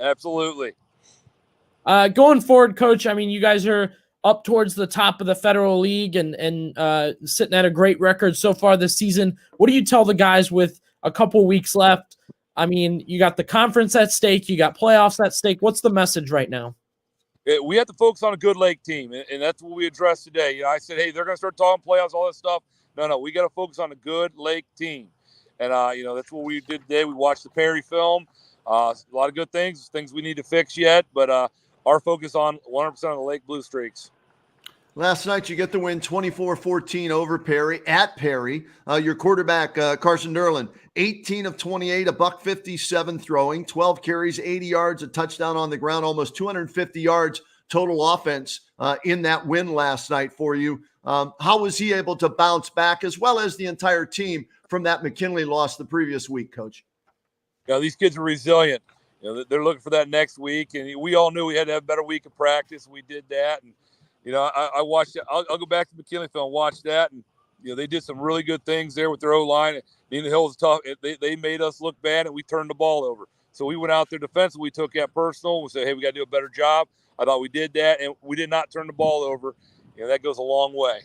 Absolutely. Going forward, Coach, I mean, you guys are up towards the top of the Federal League and sitting at a great record so far this season. What do you tell the guys with a couple weeks left? I mean, you got the conference at stake, you got playoffs at stake. What's the message right now? We have to focus on a good Lake team, and that's what we addressed today. I said, hey, they're going to start talking playoffs, all that stuff. No, we got to focus on a good Lake team. And, that's what we did today. We watched the Perry film. A lot of good things we need to fix yet, but our focus on 100% of the Lake Blue Streaks. Last night, you get the win 24-14 over Perry at Perry. Your quarterback, Carson Derlin, 18 of 28, $157 throwing, 12 carries, 80 yards, a touchdown on the ground, almost 250 yards total offense in that win last night for you. How was he able to bounce back, as well as the entire team, from that McKinley loss the previous week, Coach? These kids are resilient. They're looking for that next week, and we all knew we had to have a better week of practice. We did that, and I watched it. I'll go back to McKinley film, watch that, and they did some really good things there with their O-line. Nina Hill was tough. They made us look bad, and we turned the ball over. So we went out there defensively. We took that personal. We said, hey, we got to do a better job. I thought we did that, and we did not turn the ball over. That goes a long way.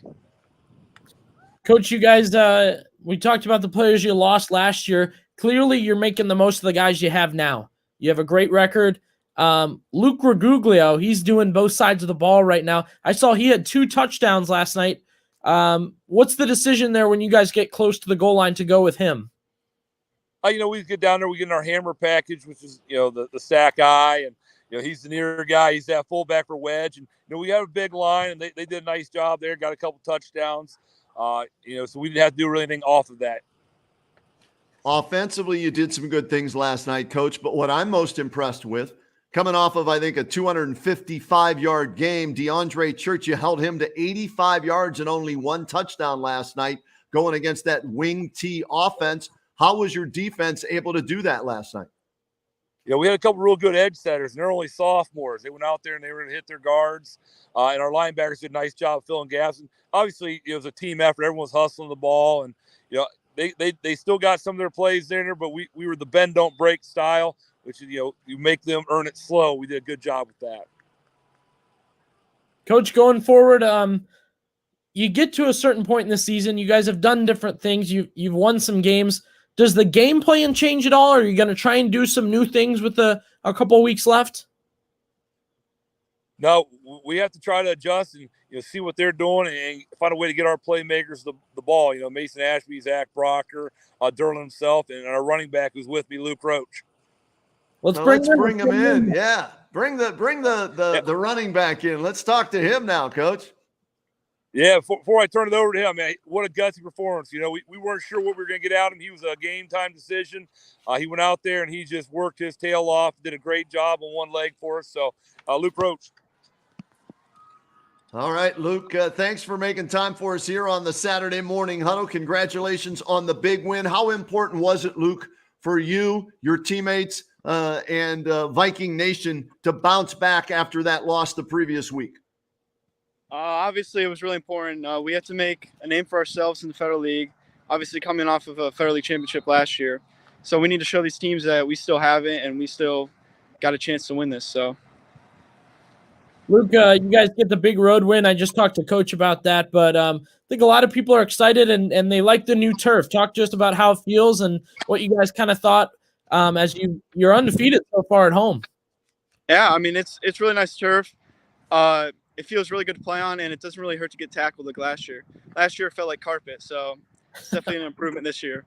Coach, you guys, we talked about the players you lost last year. Clearly, you're making the most of the guys you have now. You have a great record. Luke Reguglio, he's doing both sides of the ball right now. I saw he had 2 touchdowns last night. What's the decision there when you guys get close to the goal line to go with him? We get down there, we get in our hammer package, which is, the sack eye, and, he's the near guy. He's that fullback for wedge. And, we have a big line, and they did a nice job there, got a couple touchdowns. So we didn't have to do really anything off of that. Offensively, you did some good things last night, Coach, but what I'm most impressed with, coming off of, I think, a 255-yard game, DeAndre Church, you held him to 85 yards and only 1 touchdown last night going against that wing T offense. How was your defense able to do that last night? We had a couple real good edge setters, and they're only sophomores. They went out there and they were going to hit their guards, and our linebackers did a nice job filling gaps. And obviously, it was a team effort. Everyone was hustling the ball, and they still got some of their plays in there, but we were the bend don't break style, which is you make them earn it slow. We did a good job with that. Coach, going forward, you get to a certain point in the season. You guys have done different things. You've won some games. Does the game plan change at all? Or are you going to try and do some new things with a couple weeks left? No, we have to try to adjust and see what they're doing and find a way to get our playmakers the ball. Mason Ashby, Zach Brocker, Derlin himself, and our running back who's with me, Luke Roach. Let's bring him in. Yeah, bring the running back in. Let's talk to him now, Coach. Yeah, before I turn it over to him, man, what a gutsy performance. We weren't sure what we were going to get out of him. He was a game-time decision. He went out there, and he just worked his tail off, did a great job on one leg for us. So, Luke Roach. All right, Luke, thanks for making time for us here on the Saturday Morning Huddle. Congratulations on the big win. How important was it, Luke, for you, your teammates, and Viking Nation to bounce back after that loss the previous week? Obviously, it was really important. We had to make a name for ourselves in the Federal League, obviously coming off of a Federal League championship last year. So we need to show these teams that we still have it and we still got a chance to win this. So, Luke, you guys get the big road win. I just talked to Coach about that, but I think a lot of people are excited and they like the new turf. Talk to us about how it feels and what you guys kind of thought as you're undefeated so far at home. Yeah, I mean, it's really nice turf. It feels really good to play on, and it doesn't really hurt to get tackled like last year. Last year it felt like carpet, so it's definitely an improvement this year.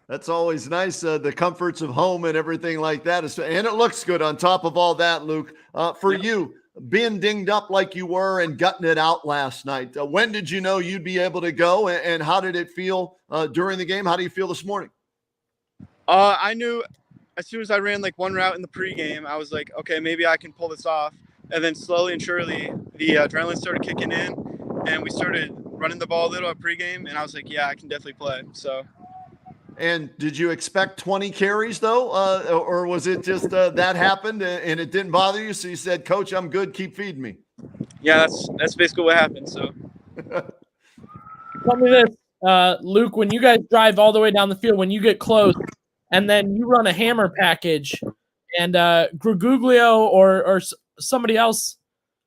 That's always nice, the comforts of home and everything like that. And it looks good on top of all that, Luke. For you, being dinged up like you were and gutting it out last night, when did you know you'd be able to go, and how did it feel during the game? How do you feel this morning? I knew as soon as I ran like one route in the pregame, I was like, okay, maybe I can pull this off. And then slowly and surely, the adrenaline started kicking in, and we started running the ball a little at pregame. And I was like, yeah, I can definitely play. So. And did you expect 20 carries though, or was it just that happened and it didn't bother you? So you said, "Coach, I'm good. Keep feeding me." Yeah, that's basically what happened. So. Tell me this, Luke, when you guys drive all the way down the field, when you get close, and then you run a hammer package, and Gruguglio or somebody else,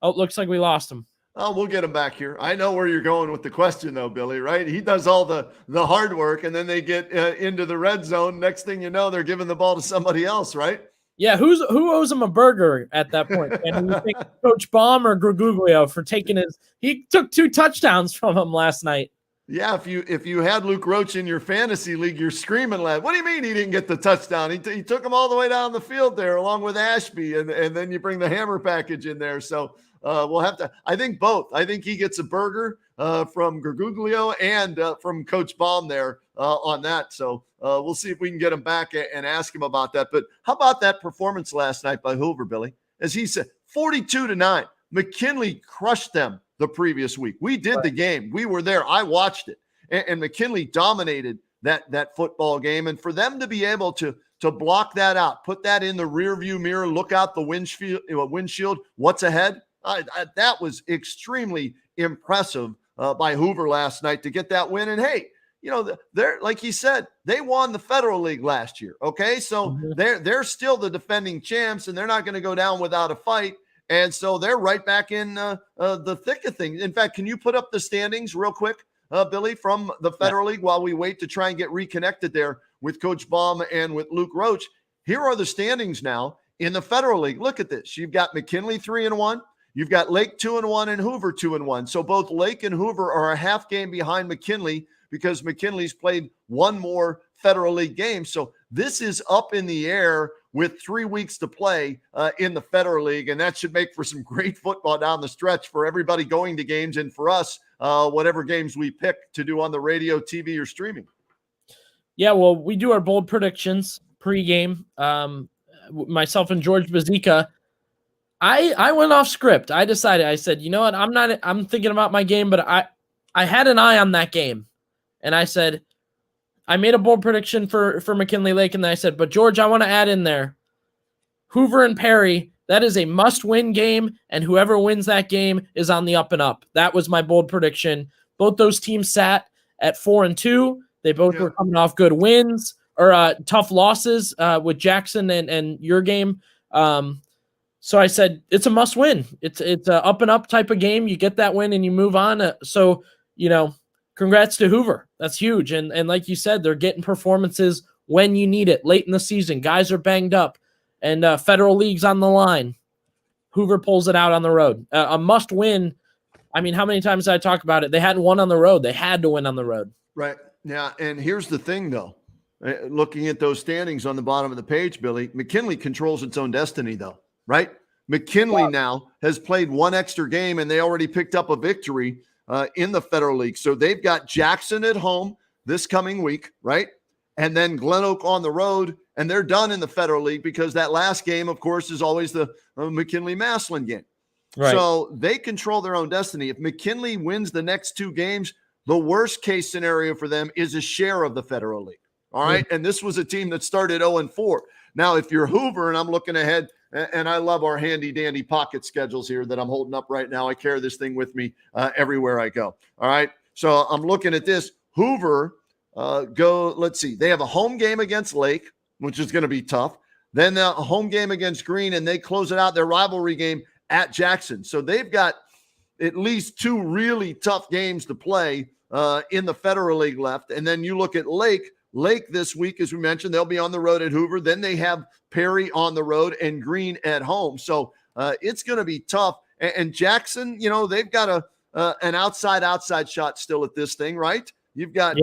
oh, it looks like we lost him. Oh, we'll get him back here. I know where you're going with the question, though, Billy, right? He does all the hard work, and then they get into the red zone. Next thing you know, they're giving the ball to somebody else, right? Yeah, who owes him a burger at that point? And you think Coach Baum or Gruguglio for taking his – he took 2 touchdowns from him last night. Yeah, if you had Luke Roach in your fantasy league, you're screaming, lad. What do you mean he didn't get the touchdown? He took him all the way down the field there along with Ashby, and then you bring the hammer package in there. So we'll have to – I think both. I think he gets a burger from Gruguglio and from Coach Baum there on that. So we'll see if we can get him back and ask him about that. But how about that performance last night by Hoover, Billy? As he said, 42-9. McKinley crushed them the previous week. We did the game. We were there. I watched it. And McKinley dominated that football game. And for them to be able to block that out, put that in the rear view mirror, look out the windshield, what's ahead, that was extremely impressive by Hoover last night to get that win. And hey, they're like he said, they won the Federal League last year. Okay, so they're still the defending champs, and they're not going to go down without a fight. And so they're right back in the thick of things. In fact, can you put up the standings real quick, Billy, from the Federal League while we wait to try and get reconnected there with Coach Baum and with Luke Roach? Here are the standings now in the Federal League. Look at this. You've got McKinley 3-1. You've got Lake 2-1 and Hoover 2-1. So both Lake and Hoover are a half game behind McKinley because McKinley's played one more Federal League game. So this is up in the air with 3 weeks to play in the Federal League, and that should make for some great football down the stretch for everybody going to games and for us, whatever games we pick to do on the radio, TV, or streaming. Yeah, well, we do our bold predictions pregame. Myself and George Bazika, I went off script. I decided, I said, you know what, I'm thinking about my game, but I had an eye on that game, and I said, I made a bold prediction for McKinley Lake, and then I said, but George, I want to add in there, Hoover and Perry, that is a must-win game, and whoever wins that game is on the up and up. That was my bold prediction. Both those teams sat at 4-2. They both were coming off good wins or tough losses with Jackson and your game. So I said, it's a must-win. It's an up and up type of game. You get that win and you move on. Congrats to Hoover. That's huge. And like you said, they're getting performances when you need it. Late in the season, guys are banged up, and Federal League's on the line. Hoover pulls it out on the road. A must win. I mean, how many times did I talk about it? They hadn't won on the road. They had to win on the road. Right. Yeah, and here's the thing, though. Looking at those standings on the bottom of the page, Billy, McKinley controls its own destiny, though, right? McKinley now has played one extra game, and they already picked up a victory in the Federal League. So they've got Jackson at home this coming week, right? And then Glen Oak on the road, and they're done in the Federal League because that last game, of course, is always the McKinley-Massillon game. Right. So they control their own destiny. If McKinley wins the next 2 games, the worst case scenario for them is a share of the Federal League. All right. And this was a team that started 0-4. Now, if you're Hoover, and I'm looking ahead, and I love our handy dandy pocket schedules here that I'm holding up right now. I carry this thing with me everywhere I go. All right. So I'm looking at this. Hoover let's see. They have a home game against Lake, which is going to be tough. Then a home game against Green, and they close it out their rivalry game at Jackson. So they've got at least 2 really tough games to play in the Federal League left. And then you look at Lake this week, as we mentioned, they'll be on the road at Hoover. Then they have Perry on the road and Green at home. So it's going to be tough. And Jackson, they've got an outside shot still at this thing, right? You've got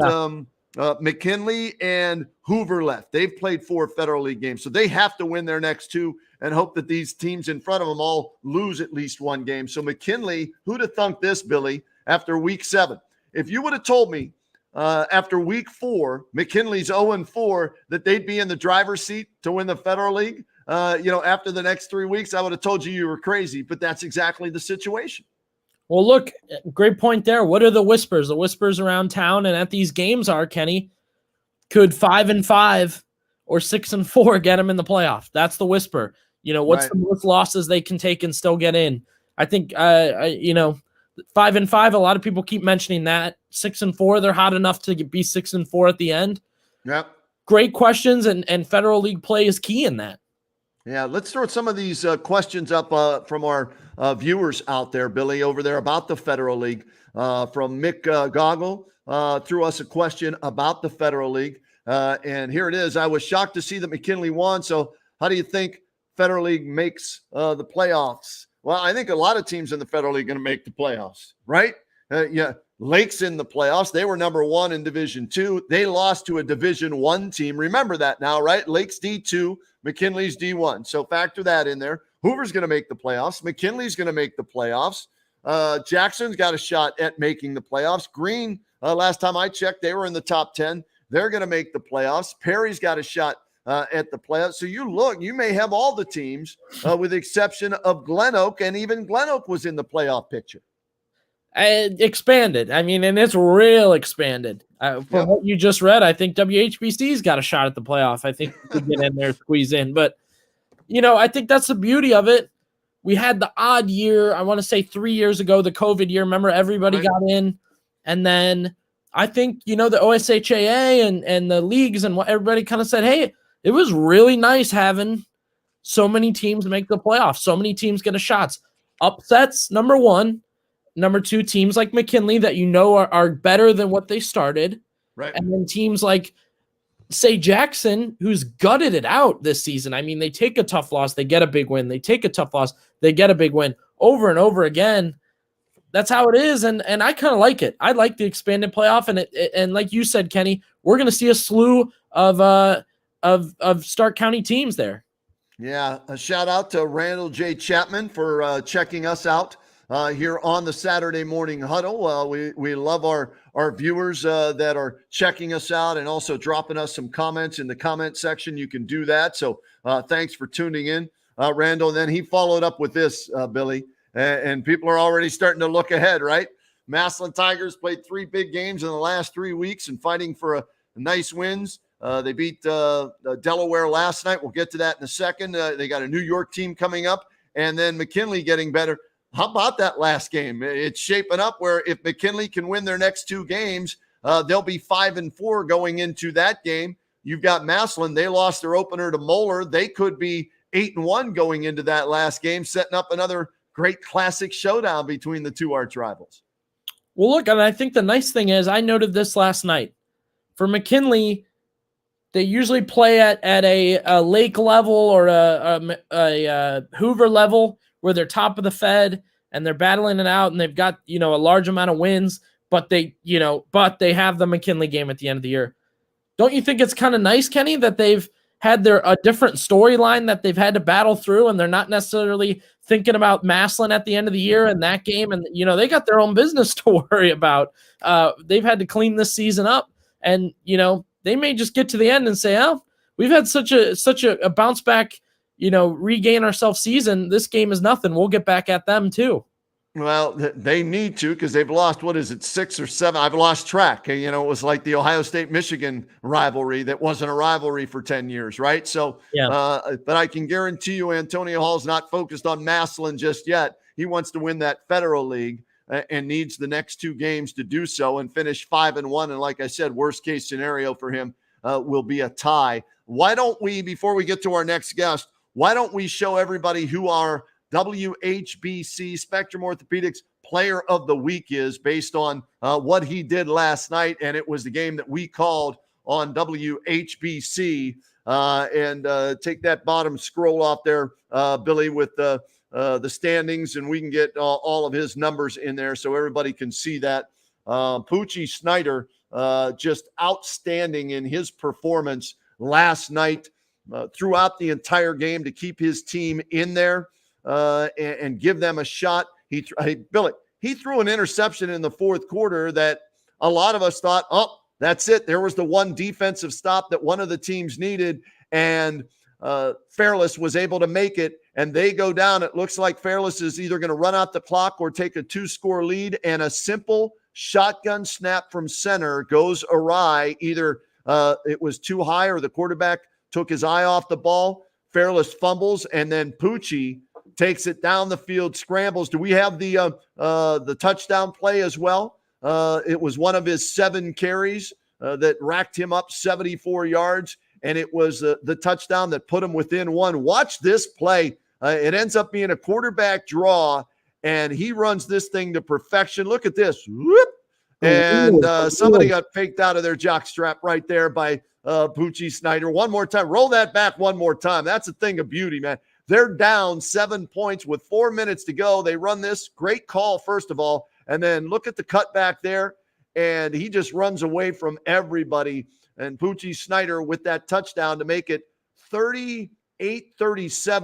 McKinley and Hoover left. They've played 4 Federal League games, so they have to win their next 2 and hope that these teams in front of them all lose at least 1 game. So McKinley, who'd have thunk this, Billy, after week 7? If you would have told me after week 4, McKinley's 0-4, that they'd be in the driver's seat to win the Federal League, after the next 3 weeks, I would have told you were crazy, but that's exactly the situation. Well, look, great point there. What are the whispers? The whispers around town and at these games are, Kenny, could 5-5 or 6-4 get them in the playoff? That's the whisper. What's the most losses they can take and still get in? I think, 5-5, a lot of people keep mentioning that. 6-4, they're hot enough to be 6-4 at the end. Yep. Great questions, and Federal League play is key in that. Yeah, let's throw some of these questions up from our viewers out there, Billy, over there about the Federal League. From Mick Goggle threw us a question about the Federal League. And here it is. I was shocked to see that McKinley won. So how do you think Federal League makes the playoffs? Well, I think a lot of teams in the Federal League are going to make the playoffs, right? Lake's in the playoffs. They were number 1 in Division 2. They lost to a Division 1 team. Remember that now, right? Lake's D2, McKinley's D1. So factor that in there. Hoover's going to make the playoffs. McKinley's going to make the playoffs. Jackson's got a shot at making the playoffs. Green, last time I checked, they were in the top 10. They're going to make the playoffs. Perry's got a shot at the playoffs. So you may have all the teams with the exception of Glen Oak, and even Glen Oak was in the playoff picture. Expanded. And it's real expanded. From what you just read, I think WHBC's got a shot at the playoff. I think we could get in there, squeeze in. But, I think that's the beauty of it. We had the odd year, I want to say 3 years ago, the COVID year. Remember, everybody got in. And then I think, the OSHAA and the leagues and what everybody kind of said, hey, it was really nice having so many teams make the playoffs. So many teams get a shot. Upsets, number 1. Number 2, teams like McKinley that are better than what they started. Right. And then teams like, say, Jackson, who's gutted it out this season. They take a tough loss, they get a big win. They take a tough loss, they get a big win. Over and over again. That's how it is, and I kind of like it. I like the expanded playoff, and like you said, Kenny, we're going to see a slew of Stark County teams there. Yeah, a shout out to Randall J. Chapman for checking us out here on the Saturday Morning Huddle. We love our viewers that are checking us out and also dropping us some comments in the comment section. You can do that. So thanks for tuning in, Randall. And then he followed up with this, Billy, and people are already starting to look ahead, right? Massillon Tigers played 3 big games in the last 3 weeks and fighting for a nice wins. They beat Delaware last night. We'll get to that in a second. They got a New York team coming up, and then McKinley getting better. How about that last game? It's shaping up where if McKinley can win their next 2 games, they'll be 5-4 going into that game. You've got Massillon. They lost their opener to Moeller. They could be 8-1 going into that last game, setting up another great classic showdown between the 2 arch rivals. Well, look, and I think the nice thing is I noted this last night. For McKinley, they usually play at a Lake level or a Hoover level where they're top of the Fed and they're battling it out and they've got, a large amount of wins, but they have the McKinley game at the end of the year. Don't you think it's kind of nice, Kenny, that they've had a different storyline that they've had to battle through and they're not necessarily thinking about Massillon at the end of the year and that game. And, they got their own business to worry about. They've had to clean this season up and, they may just get to the end and say, oh, we've had such a bounce back, regain ourselves season. This game is nothing. We'll get back at them too. Well, they need to because they've lost, 6 or 7? I've lost track. It was like the Ohio State-Michigan rivalry that wasn't a rivalry for 10 years, right? So, yeah. But I can guarantee you Antonio Hall's not focused on Massillon just yet. He wants to win that Federal League and needs the next 2 games to do so and finish 5-1. And like I said, worst case scenario for him will be a tie. Why don't we, before we get to our next guest, why don't we show everybody who our WHBC Spectrum Orthopedics Player of the Week is based on what he did last night, and it was the game that we called on WHBC. And take that bottom scroll off there, Billy, with the standings, and we can get all of his numbers in there so everybody can see that. Poochie Snyder, just outstanding in his performance last night throughout the entire game to keep his team in there. And give them a shot. Billy, he threw an interception in the 4th quarter that a lot of us thought, oh, That's it. There was the one defensive stop that one of the teams needed, and Fairless was able to make it, and they go down. It looks like Fairless is either going to run out the clock or take a 2-score lead, and a simple shotgun snap from center goes awry. Either it was too high or the quarterback took his eye off the ball. Fairless fumbles, and then Pucci takes it down the field, scrambles. Do we have the touchdown play as well? It was one of his 7 carries that racked him up 74 yards, and it was the touchdown that put him within 1. Watch this play. It ends up being a quarterback draw, and he runs this thing to perfection. Look at this. Whoop. And somebody got faked out of their jock strap right there by Pucci Snyder. One more time. Roll that back one more time. That's a thing of beauty, man. They're down 7 points with 4 minutes to go. They run this. Great call, first of all. And then look at the cutback there. And he just runs away from everybody. And Pucci Snyder with that touchdown to make it 38-37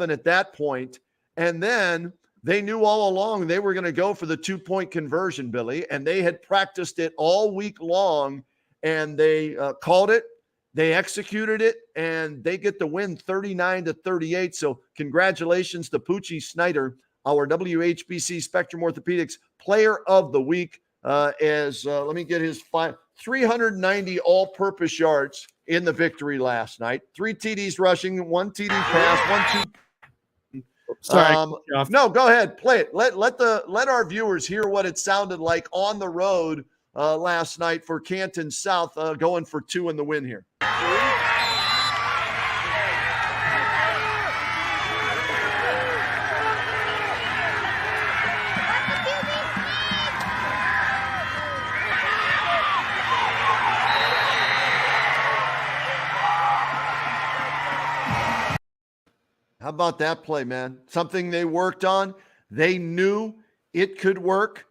at that point. And then they knew all along they were going to go for the 2-point conversion, Billy. And they had practiced it all week long. And they called it. They executed it, and they get the win 39-38. So congratulations to Pucci Snyder, our WHBC Spectrum Orthopedics Player of the Week, let me get his 390 all-purpose yards in the victory last night. 3 TDs rushing, 1 TD pass, 1-2. Sorry. No, go ahead, play it. Let our viewers hear what it sounded like on the road last night for Canton South, going for 2 in the win here. How about that play, man? Something they worked on. They knew it could work.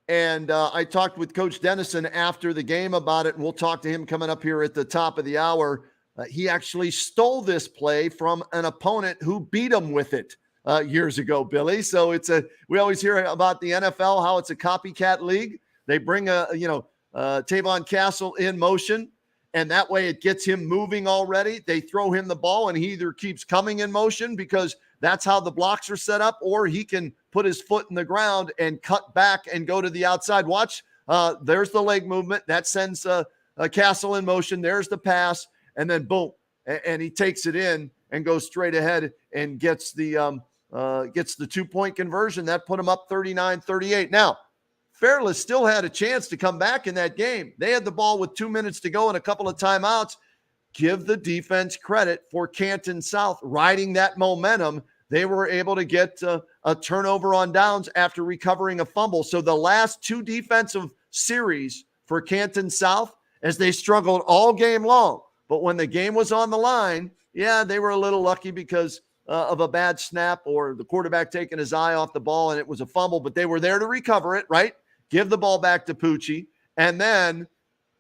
And I talked with Coach Dennison after the game about it, and we'll talk to him coming up here at the top of the hour. He actually stole this play from an opponent who beat him with it years ago, Billy. So we always hear about the NFL, how it's a copycat league. They bring Tavon Castle in motion, and that way it gets him moving already. They throw him the ball, and he either keeps coming in motion because that's how the blocks are set up, or he can put his foot in the ground and cut back and go to the outside. Watch, there's the leg movement. That sends Castle in motion. There's the pass, and then boom, and he takes it in and goes straight ahead and gets the 2-point conversion. That put him up 39-38. Now, Fairless still had a chance to come back in that game. They had the ball with 2 minutes to go and a couple of timeouts. Give the defense credit for Canton South riding that momentum. They were able to get a turnover on downs after recovering a fumble. So the last 2 defensive series for Canton South, as they struggled all game long. But when the game was on the line, yeah, they were a little lucky because of a bad snap or the quarterback taking his eye off the ball and it was a fumble. But they were there to recover it, right? Give the ball back to Pucci, and then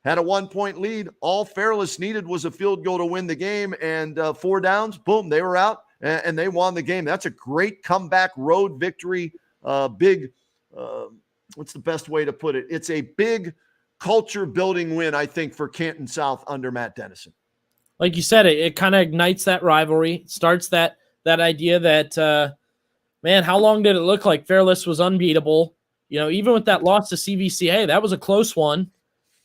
had a 1-point lead. All Fairless needed was a field goal to win the game, and 4 downs, boom, they were out, and they won the game. That's a great comeback road victory. What's the best way to put it? It's a big culture-building win, I think, for Canton South under Matt Dennison. Like you said, it kind of ignites that rivalry, starts that idea that, man, how long did it look like Fairless was unbeatable? You know, even with that loss to CVCA, that was a close one.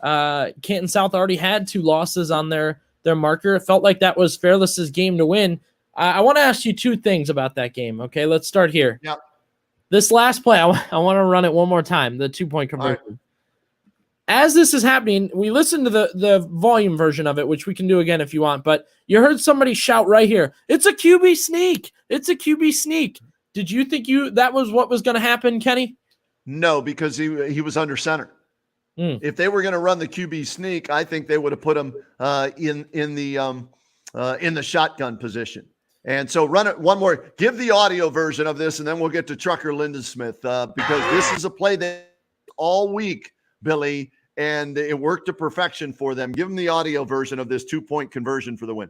Canton South already had 2 losses on their marker. It felt like that was Fairless's game to win. I want to ask you 2 things about that game. Okay, let's start here. Yep. This last play, I want to run it one more time, the 2-point conversion. Right. As this is happening, we listened to the volume version of it, which we can do again if you want, but you heard somebody shout right here, "It's a QB sneak! It's a QB sneak!" Did you think that was what was going to happen, Kenny? No, because he was under center. If they were going to run the QB sneak, I think they would have put him in the shotgun position. And so run it one more. Give the audio version of this, and then we'll get to Trucker Lindesmith because this is a play that all week, Billy, and it worked to perfection for them. Give them the audio version of this 2-point conversion for the win.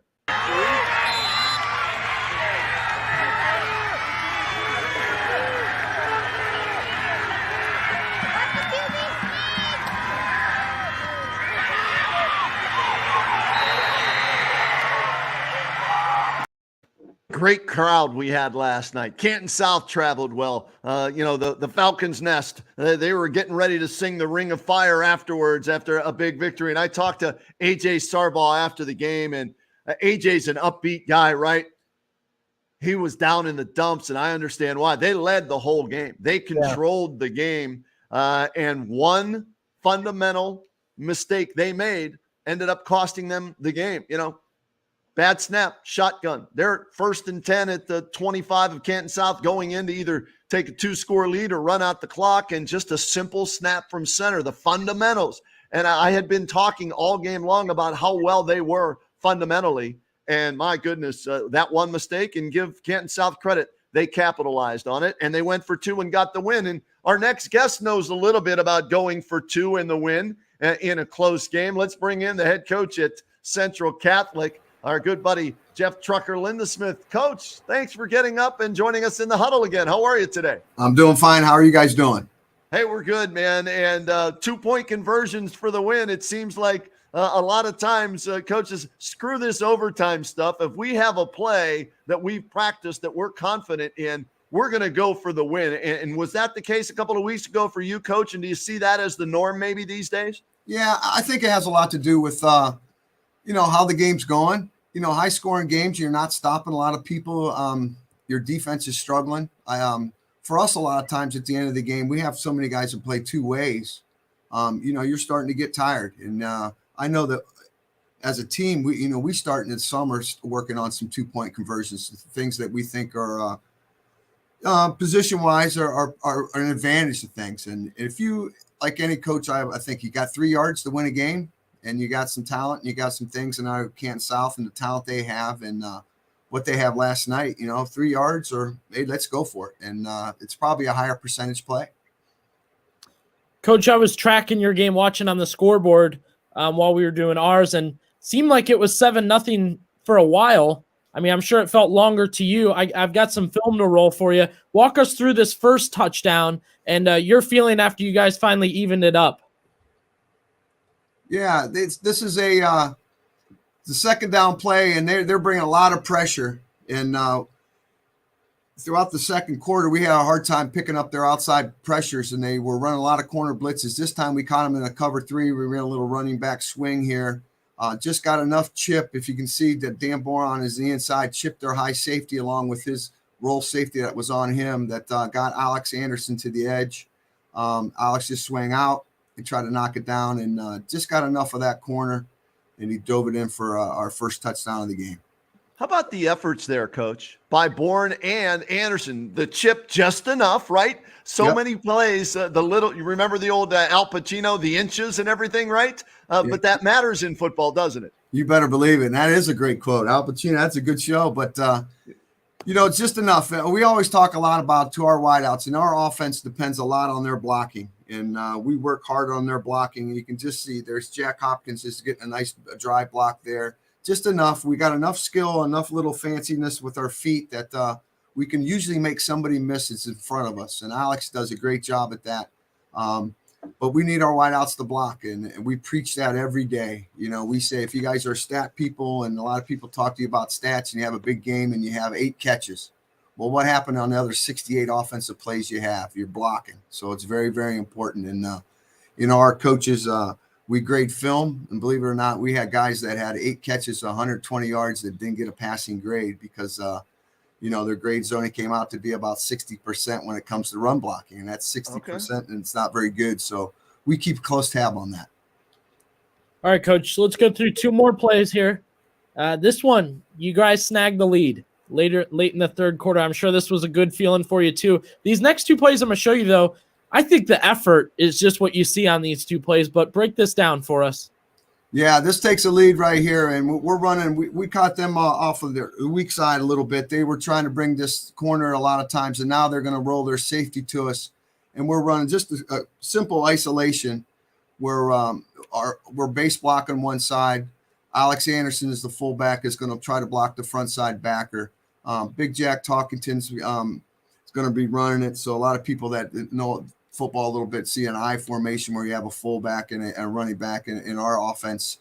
great crowd we had last night. Canton South traveled well. The Falcons' Nest, they were getting ready to sing the Ring of Fire afterwards after a big victory. And I talked to AJ Sarbaugh after the game, and AJ's an upbeat guy, right? He was down in the dumps, and I understand why. They led the whole game. They controlled the game, and one fundamental mistake they made ended up costing them the game. Bad snap, shotgun. They're 1st and 10 at the 25 of Canton South, going in to either take a 2-score lead or run out the clock, and just a simple snap from center, the fundamentals. And I had been talking all game long about how well they were fundamentally. And my goodness, that one mistake, and give Canton South credit, they capitalized on it, and they went for 2 and got the win. And our next guest knows a little bit about going for 2 in the win in a close game. Let's bring in the head coach at Central Catholic, our good buddy, Jeff Trucker Lindesmith. Coach, thanks for getting up and joining us in the huddle again. How are you today? I'm doing fine. How are you guys doing? Hey, we're good, man. And 2-point conversions for the win. It seems like a lot of times coaches screw this overtime stuff. If we have a play that we've practiced that we're confident in, we're going to go for the win. And was that the case a couple of weeks ago for you, Coach? And do you see that as the norm maybe these days? Yeah, I think it has a lot to do with, how the game's going. High-scoring games, you're not stopping a lot of people. Your defense is struggling. For us, a lot of times at the end of the game, we have so many guys that play 2 ways. You're starting to get tired. And I know that as a team, we start in the summer working on some 2-point conversions, things that we think are position-wise are an advantage to things. And if you, like any coach, I think you got 3 yards to win a game, and you got some talent, and you got some things in our Canton South and the talent they have, and what they have last night, 3 yards, or hey, let's go for it. And it's probably a higher percentage play. Coach, I was tracking your game, watching on the scoreboard while we were doing ours, and seemed like it was 7-0 for a while. I mean, I'm sure it felt longer to you. I've got some film to roll for you. Walk us through this first touchdown and your feeling after you guys finally evened it up. Yeah, this is the second down play, and they're bringing a lot of pressure. And throughout the second quarter, we had a hard time picking up their outside pressures, and they were running a lot of corner blitzes. This time we caught them in a cover 3. We ran a little running back swing here. Just got enough chip. If you can see that Dan Boron is the inside, chipped their high safety along with his roll safety that was on him that got Alex Anderson to the edge. Alex just swung out and tried to knock it down, and just got enough of that corner, and he dove it in for our first touchdown of the game. How about the efforts there, Coach, by Bourne and Anderson? The chip just enough, right? So many plays, you remember the old Al Pacino, the inches and everything, right? But that matters in football, doesn't it? You better believe it. And that is a great quote. Al Pacino, that's a good show. But, it's just enough. We always talk a lot about to our wideouts, and our offense depends a lot on their blocking. And we work hard on their blocking. And you can just see there's Jack Hopkins just getting a nice dry block there. Just enough. We got enough skill, enough little fanciness with our feet that we can usually make somebody miss it's in front of us. And Alex does a great job at that. But we need our wideouts to block, and we preach that every day. We say if you guys are stat people, and a lot of people talk to you about stats, and you have a big game and you have 8 catches. Well, what happened on the other 68 offensive plays you have? You're blocking. So it's very, very important. And, our coaches we grade film, and believe it or not, we had guys that had 8 catches, 120 yards that didn't get a passing grade because, their grades only came out to be about 60% when it comes to run blocking. And that's 60%, and it's not very good. So we keep a close tab on that. All right, Coach, let's go through 2 more plays here. This one, you guys snagged the lead late in the third quarter. I'm sure this was a good feeling for you too. These next 2 plays I'm going to show you, though, I think the effort is just what you see on these 2 plays, but break this down for us. Yeah, this takes a lead right here, and we're running. We caught them off of their weak side a little bit. They were trying to bring this corner a lot of times, and now they're going to roll their safety to us, and we're running just a simple isolation where we're base blocking one side. Alex Anderson is the fullback, is going to try to block the front side backer. Big Jack Talkington's is going to be running it, so a lot of people that know football a little bit see an I formation where you have a fullback and a running back in our offense.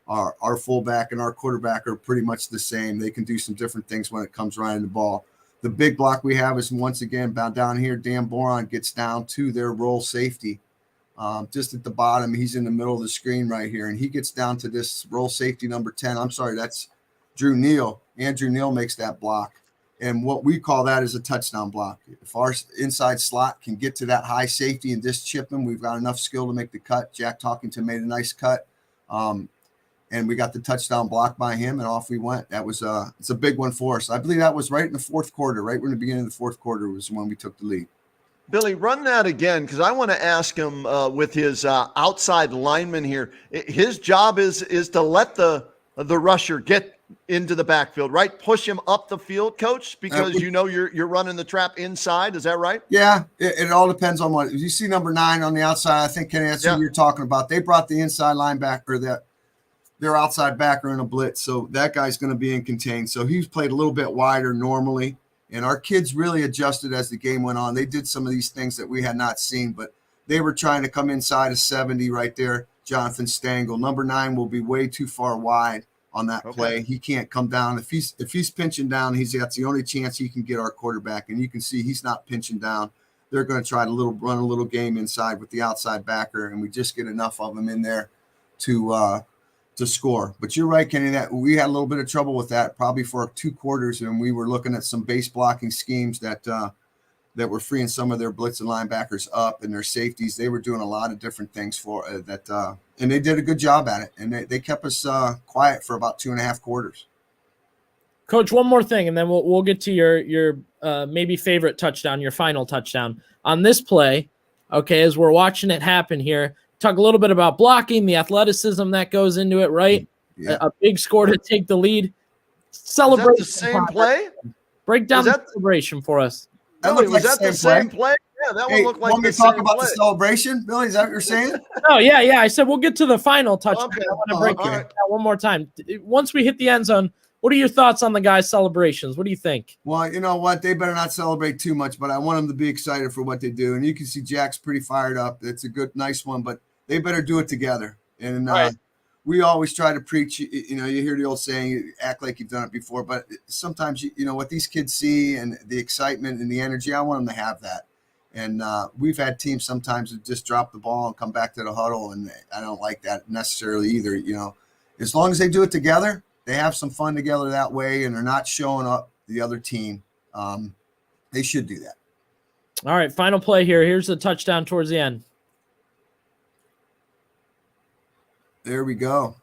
our fullback and our quarterback are pretty much the same. They can do some different things when it comes running the ball. The big block we have is once again down here. Dan Boron gets down to their roll safety, just at the bottom. He's in the middle of the screen right here, and he gets down to this roll safety number 10. I'm sorry, that's Drew Neal. Andrew Neal makes that block. And what we call that is a touchdown block. If our inside slot can get to that high safety and just chip him, we've got enough skill to make the cut. Jack Talkington made a nice cut. And we got the touchdown block by him, and off we went. That was it's a big one for us. I believe that was right in the fourth quarter, right when the beginning of the fourth quarter was when we took the lead. Billy, run that again, because I want to ask him with his outside lineman here. His job is to let the rusher get into the backfield, right? Push him up the field, Coach, because you're running the trap inside. Is that right? Yeah, it all depends on what you see. Number 9 on the outside, I think, Kenny, that's who you're talking about. They brought the inside linebacker, their outside backer in a blitz, so that guy's going to be in contain. So he's played a little bit wider normally, and our kids really adjusted as the game went on. They did some of these things that we had not seen, but they were trying to come inside of 70 right there. Jonathan Stangl, number 9, will be way too far wide on that play. He can't come down. If he's pinching down, that's the only chance he can get our quarterback, and you can see he's not pinching down. They're going to try to run a little game inside with the outside backer, and we just get enough of them in there to score. But you're right, Kenny, that we had a little bit of trouble with that probably for 2 quarters, and we were looking at some base blocking schemes that were freeing some of their blitz and linebackers up, and their safeties. They were doing a lot of different things for that, and they did a good job at it, and they kept us quiet for about 2.5 quarters. Coach, one more thing, and then we'll get to your maybe favorite touchdown, your final touchdown on this play. Okay, as we're watching it happen here, talk a little bit about blocking, the athleticism that goes into it, right? Yeah. A big score to take the lead. Celebration. Is that the same play? Break down the celebration for us. Billy, was that the same play? Yeah, that one looked like the same play. Want me to talk about the celebration, Billy? Is that what you're saying? Oh, yeah. I said we'll get to the final touchdown. Okay. I want to break it one more time. Once we hit the end zone, what are your thoughts on the guys' celebrations? What do you think? Well, you know what? They better not celebrate too much, but I want them to be excited for what they do. And you can see Jack's pretty fired up. It's a good, nice one, but they better do it together. And we always try to preach, you hear the old saying, you act like you've done it before, but sometimes, what these kids see and the excitement and the energy, I want them to have that. And we've had teams sometimes that just drop the ball and come back to the huddle, and I don't like that necessarily either. As long as they do it together, they have some fun together that way, and they're not showing up the other team. They should do that. All right, final play here. Here's the touchdown towards the end. There we go.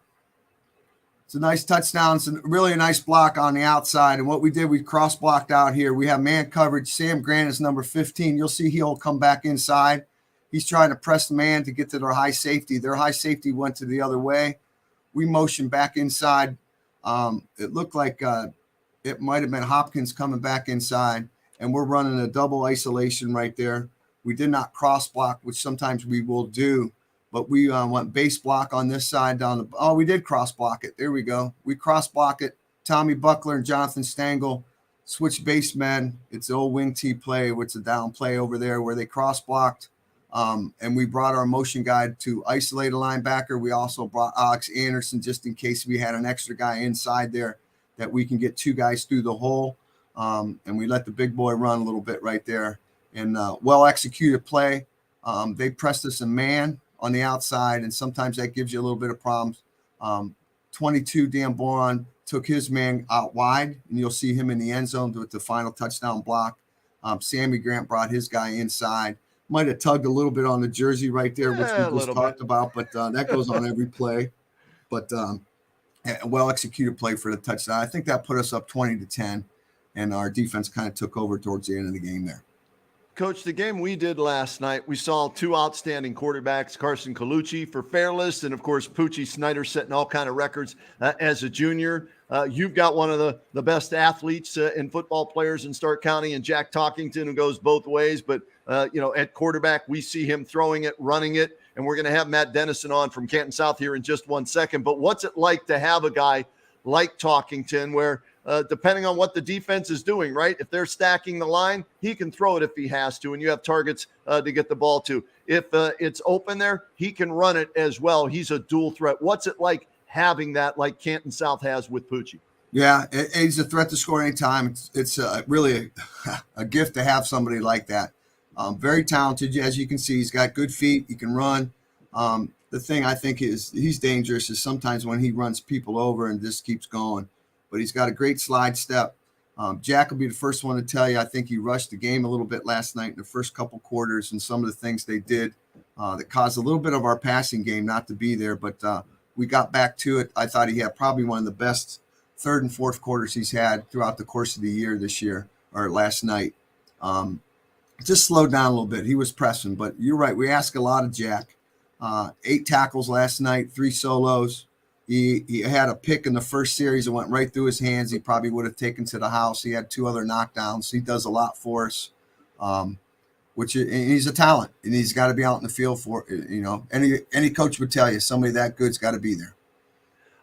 It's a nice touchdown. It's really a nice block on the outside. And what we did, we cross-blocked out here. We have man coverage. Sam Grant is number 15. You'll see he'll come back inside. He's trying to press the man to get to their high safety. Their high safety went to the other way. We motioned back inside. It looked like it might have been Hopkins coming back inside, and we're running a double isolation right there. We did not cross-block, which sometimes we will do. But we went base block on this side we did cross block it. There we go. We cross block it. Tommy Buckler and Jonathan Stangl switch base men. It's the old wing T play, which is a down play over there where they cross blocked. And we brought our motion guide to isolate a linebacker. We also brought Alex Anderson just in case we had an extra guy inside there that we can get 2 guys through the hole. And we let the big boy run a little bit right there. And well executed play. They pressed us a man on the outside, and sometimes that gives you a little bit of problems. 22, Dan Boron took his man out wide, and you'll see him in the end zone with the final touchdown block. Sammy Grant brought his guy inside. Might have tugged a little bit on the jersey right there, which we just talked about, but that goes on every play. But a well-executed play for the touchdown. I think that put us up 20-10, and our defense kind of took over towards the end of the game there. Coach, the game we did last night, we saw 2 outstanding quarterbacks, Carson Colucci for Fairless, and of course, Poochie Snyder setting all kind of records as a junior. You've got one of the best athletes and football players in Stark County, and Jack Talkington, who goes both ways. But, at quarterback, we see him throwing it, running it, and we're going to have Matt Dennison on from Canton South here in just 1 second. But what's it like to have a guy like Talkington where depending on what the defense is doing, right? If they're stacking the line, he can throw it if he has to, and you have targets to get the ball to. If it's open there, he can run it as well. He's a dual threat. What's it like having that like Canton South has with Poochie. Yeah, he's a threat to score anytime. It's really a gift to have somebody like that. Very talented, as you can see. He's got good feet. He can run. The thing I think is he's dangerous is sometimes when he runs people over and just keeps going. But he's got a great slide step. Jack will be the first one to tell you, I think he rushed the game a little bit last night in the first couple quarters, and some of the things they did that caused a little bit of our passing game not to be there. But we got back to it. I thought he had probably one of the best third and fourth quarters he's had throughout the course of the year this year or last night. Just slowed down a little bit. He was pressing, but you're right. We ask a lot of Jack. 8 tackles last night, 3 solos. He had a pick in the first series that went right through his hands. He probably would have taken to the house. He had 2 other knockdowns. He does a lot for us, and he's a talent, and he's got to be out in the field for, any coach would tell you somebody that good's got to be there.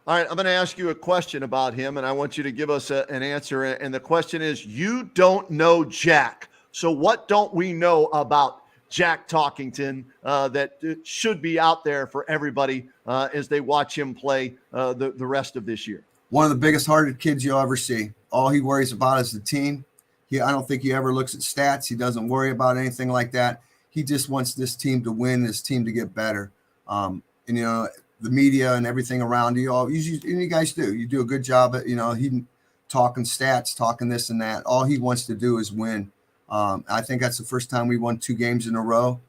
All right, I'm going to ask you a question about him, and I want you to give us an answer. And the question is, you don't know Jack. So what don't we know about Jack Talkington that should be out there for everybody as they watch him play the rest of this year? One of the biggest hearted kids you'll ever see. All he worries about is the team. I don't think he ever looks at stats. He doesn't worry about anything like that. He just wants this team to win, this team to get better. The media and everything around you guys do. You do a good job at, he talking stats, talking this and that. All he wants to do is win. I think that's the first time we won 2 games in a row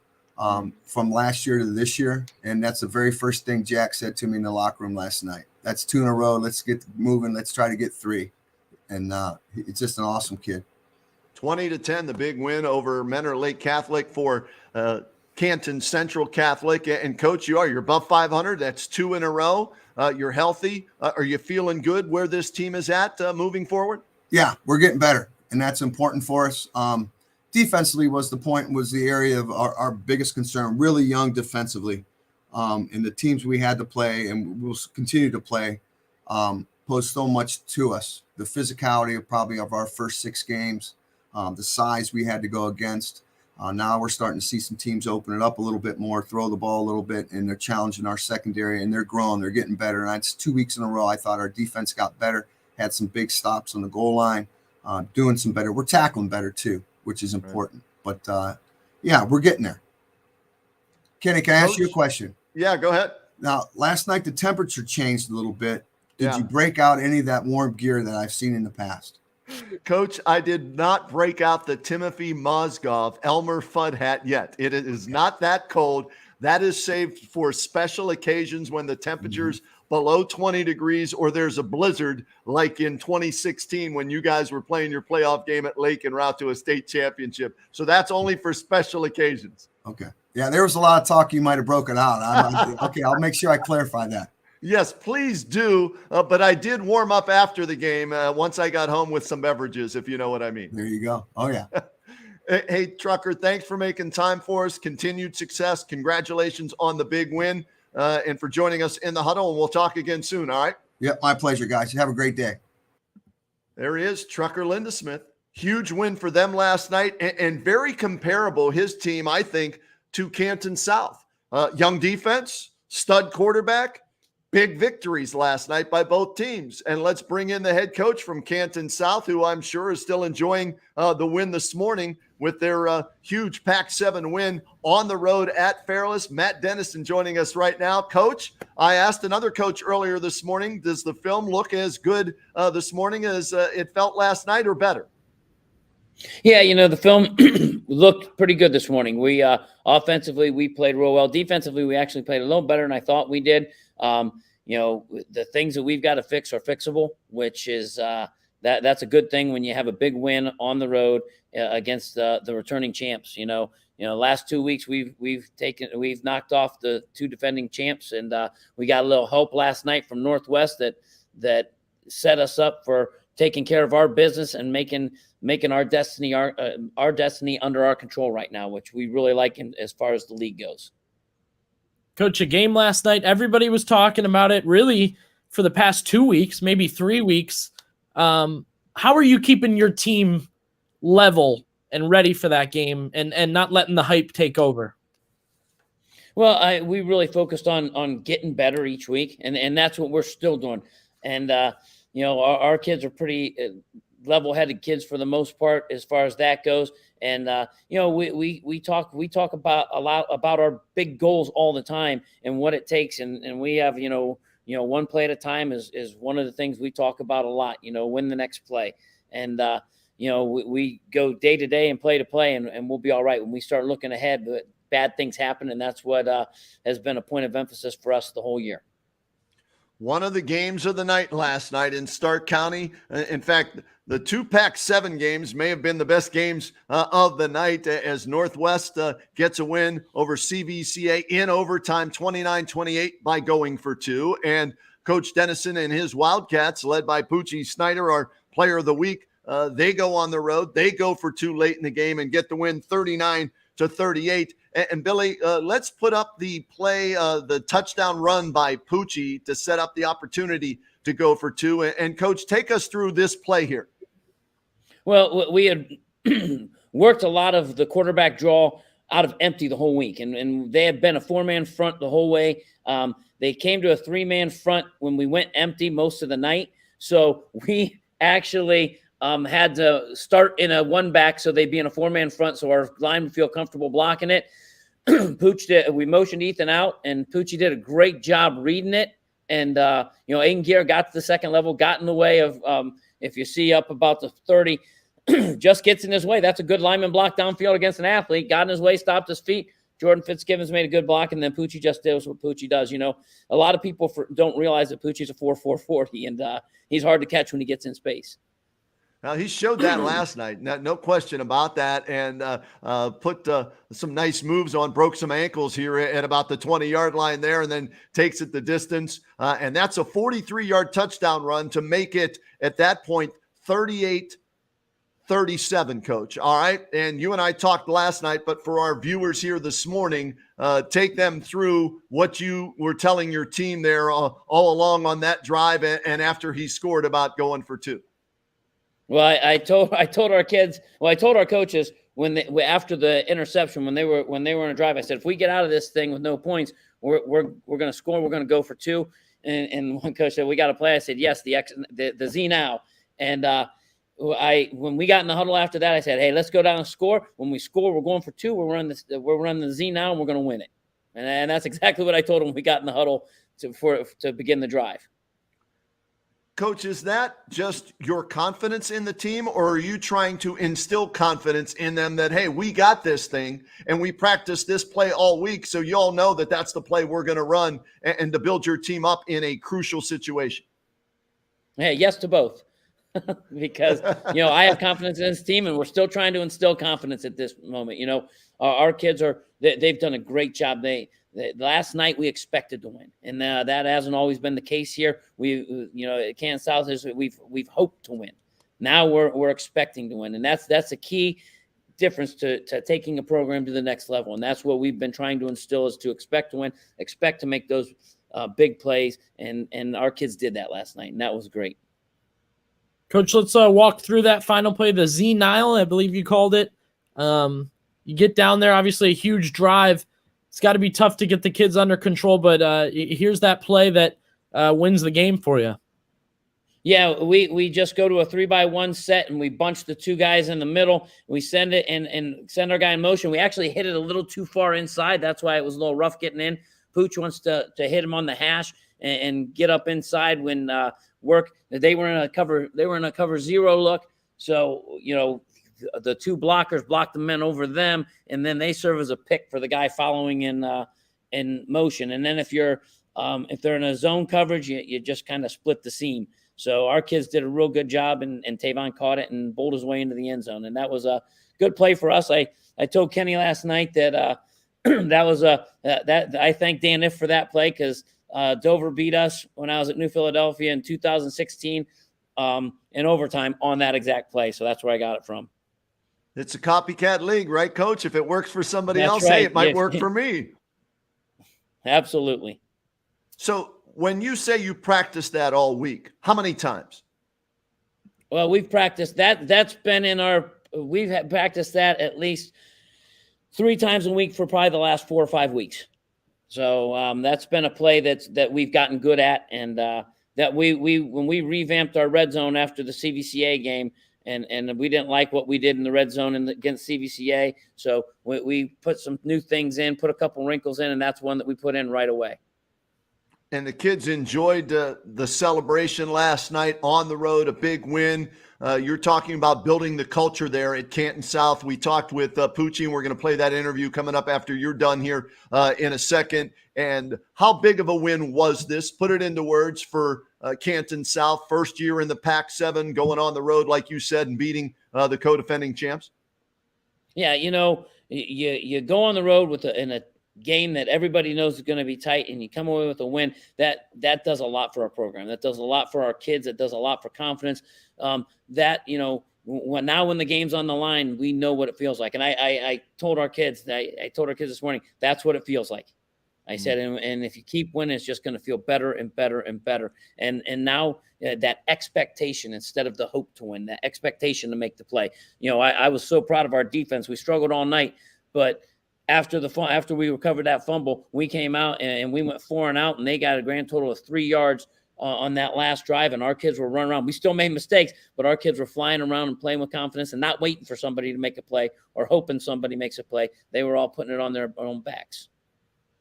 from last year to this year. And that's the very first thing Jack said to me in the locker room last night. That's 2 in a row. Let's get moving. Let's try to get 3. And it's just an awesome kid. 20-10, the big win over Mentor Lake Catholic for Canton Central Catholic. And Coach, you're above 500. That's 2 in a row. You're healthy. Are you feeling good where this team is at moving forward? Yeah, we're getting better, and that's important for us. Defensively was the area of our biggest concern, really young defensively. And the teams we had to play and we'll continue to play posed so much to us. The physicality of our first 6 games, the size we had to go against. Now we're starting to see some teams open it up a little bit more, throw the ball a little bit, and they're challenging our secondary, and they're growing. They're getting better. And it's 2 weeks in a row. I thought our defense got better, had some big stops on the goal line, doing some better. We're tackling better too, which is important. Right. But, we're getting there. Kenny, can I ask you a question? Yeah, go ahead. Now, last night the temperature changed a little bit. Did you break out any of that warm gear that I've seen in the past? Coach, I did not break out the Timothy Mozgov Elmer Fudd hat yet. It is not that cold. That is saved for special occasions when the temperature's below 20 degrees or there's a blizzard, like in 2016 when you guys were playing your playoff game at Lake en route to a state championship. So that's only for special occasions. Okay. Yeah, there was a lot of talk you might have broken out. Okay, I'll make sure I clarify that. Yes, please do. But I did warm up after the game once I got home with some beverages, if you know what I mean. There you go. Oh, yeah. Hey, Trucker, thanks for making time for us. Continued success. Congratulations on the big win and for joining us in the huddle. And we'll talk again soon, all right? Yep, my pleasure, guys. Have a great day. There he is, Trucker Lindesmith. Huge win for them last night and very comparable, his team, I think, to Canton South. Young defense, stud quarterback. Big victories last night by both teams. And let's bring in the head coach from Canton South, who I'm sure is still enjoying the win this morning with their huge Pac-7 win on the road at Fairless. Matt Dennison joining us right now. Coach, I asked another coach earlier this morning, does the film look as good this morning as it felt last night or better? Yeah, the film looked pretty good this morning. We offensively, we played real well. Defensively, we actually played a little better than I thought we did. The things that we've got to fix are fixable, which is that's a good thing when you have a big win on the road against the returning champs. Last 2 weeks we've knocked off the 2 defending champs, and we got a little help last night from Northwest that set us up for taking care of our business and making our destiny our destiny under our control right now, which we really like as far as the league goes. Coach, a game last night, everybody was talking about it really for the past 2 weeks, maybe 3 weeks. How are you keeping your team level and ready for that game and not letting the hype take over? Well, we really focused on getting better each week, and that's what we're still doing. And our kids are pretty level-headed kids for the most part as far as that goes. And we talk about a lot about our big goals all the time and what it takes. And we have one play at a time is one of the things we talk about a lot. Win the next play, and we go day to day and play to play, and we'll be all right. When we start looking ahead, but bad things happen, and that's what has been a point of emphasis for us the whole year. One of the games of the night last night in Stark County. In fact, the 2 Pac-7 games may have been the best games of the night as Northwest gets a win over CVCA in overtime, 29-28 by going for 2. And Coach Dennison and his Wildcats, led by Poochie Snyder, our player of the week, they go on the road. They go for 2 late in the game and get the win 39-38. And Billy, let's put up the play, the touchdown run by Poochie to set up the opportunity to go for 2. And Coach, take us through this play here. Well, we had worked a lot of the quarterback draw out of empty the whole week, and they had been a 4-man front the whole way. They came to a 3-man front when we went empty most of the night. So we actually had to start in a 1-back so they'd be in a 4-man front so our line would feel comfortable blocking it. We motioned Ethan out, and Poochie did a great job reading it. And, Aiden Gear got to the second level, got in the way of, if you see up about the 30, just gets in his way. That's a good lineman block downfield against an athlete. Got in his way, stopped his feet. Jordan Fitzgibbons made a good block, and then Poochie just does what Poochie does. A lot of people don't realize that Poochie's a 4.4 40, and he's hard to catch when he gets in space. Now, he showed that last night, no question about that, and put some nice moves on, broke some ankles here at about the 20-yard line there, and then takes it the distance. And that's a 43-yard touchdown run to make it, at that point, 38-37, Coach. All right, and you and I talked last night, but for our viewers here this morning, take them through what you were telling your team there all along on that drive and after he scored about going for 2. Well, I told our kids. Well, I told our coaches after the interception when they were in a drive. I said, if we get out of this thing with no points, we're going to score. We're going to go for 2. And one coach said, we got to play. I said, yes, the Z now. And when we got in the huddle after that, I said, hey, let's go down and score. When we score, we're going for 2. We're running the Z now, and we're going to win it. And that's exactly what I told them when we got in the huddle to begin the drive. Coach, is that just your confidence in the team, or are you trying to instill confidence in them that, hey, we got this thing and we practiced this play all week, so you all know that that's the play we're going to run and to build your team up in a crucial situation? Hey, yes to both. Because, I have confidence in this team, and we're still trying to instill confidence at this moment. Our kids they've done a great job. Last night we expected to win, and that hasn't always been the case here. At Kansas South we've hoped to win. Now we're expecting to win, and that's a key difference to taking a program to the next level. And that's what we've been trying to instill, is to expect to win, expect to make those big plays, and our kids did that last night, and that was great. Coach, let's walk through that final play, the Z Nile, I believe you called it. You get down there, obviously a huge drive. It's got to be tough to get the kids under control, but here's that play that wins the game for you. Yeah, we just go to a 3-by-1 set, and we bunch the 2 guys in the middle. We send it and send our guy in motion. We actually hit it a little too far inside. That's why it was a little rough getting in. Pooch wants to hit him on the hash and get up inside when work. They were in a cover 0 look. So, the 2 blockers block the men over them, and then they serve as a pick for the guy following in motion. And then if they're in a zone coverage, you just kind of split the seam. So our kids did a real good job, and Tavon caught it and bowled his way into the end zone. And that was a good play for us. I told Kenny last night that that was that I thank Dan If for that play, because Dover beat us when I was at New Philadelphia in 2016 in overtime on that exact play. So that's where I got it from. It's a copycat league, right, Coach? If it works for somebody That's else, right. hey, it might Yes. work for me. Absolutely. So when you say you practice that all week, how many times? Well, we've practiced that. We've practiced that at least 3 times a week for probably the last 4 or 5 weeks. So that's been a play that we've gotten good at, and that we when we revamped our red zone after the CVCA game, and we didn't like what we did in the red zone against CVCA, so we put some new things in, put a couple wrinkles in, and that's one that we put in right away. And the kids enjoyed the celebration last night on the road, a big win. You're talking about building the culture there at Canton South. We talked with Poochie, and we're going to play that interview coming up after you're done here in a second. And how big of a win was this? Put it into words for Canton South, first year in the Pac-7, going on the road, like you said, and beating the co-defending champs. Yeah, you go on the road in a game that everybody knows is going to be tight, and you come away with a win. That does a lot for our program. That does a lot for our kids. It does a lot for confidence. When the game's on the line, we know what it feels like. And I told our kids this morning, that's what it feels like. I said, and if you keep winning, it's just going to feel better and better and better. And now that expectation instead of the hope to win, that expectation to make the play. I was so proud of our defense. We struggled all night, but after we recovered that fumble, we came out and we went 4 and out, and they got a grand total of 3 yards on that last drive, and our kids were running around. We still made mistakes, but our kids were flying around and playing with confidence and not waiting for somebody to make a play or hoping somebody makes a play. They were all putting it on their own backs.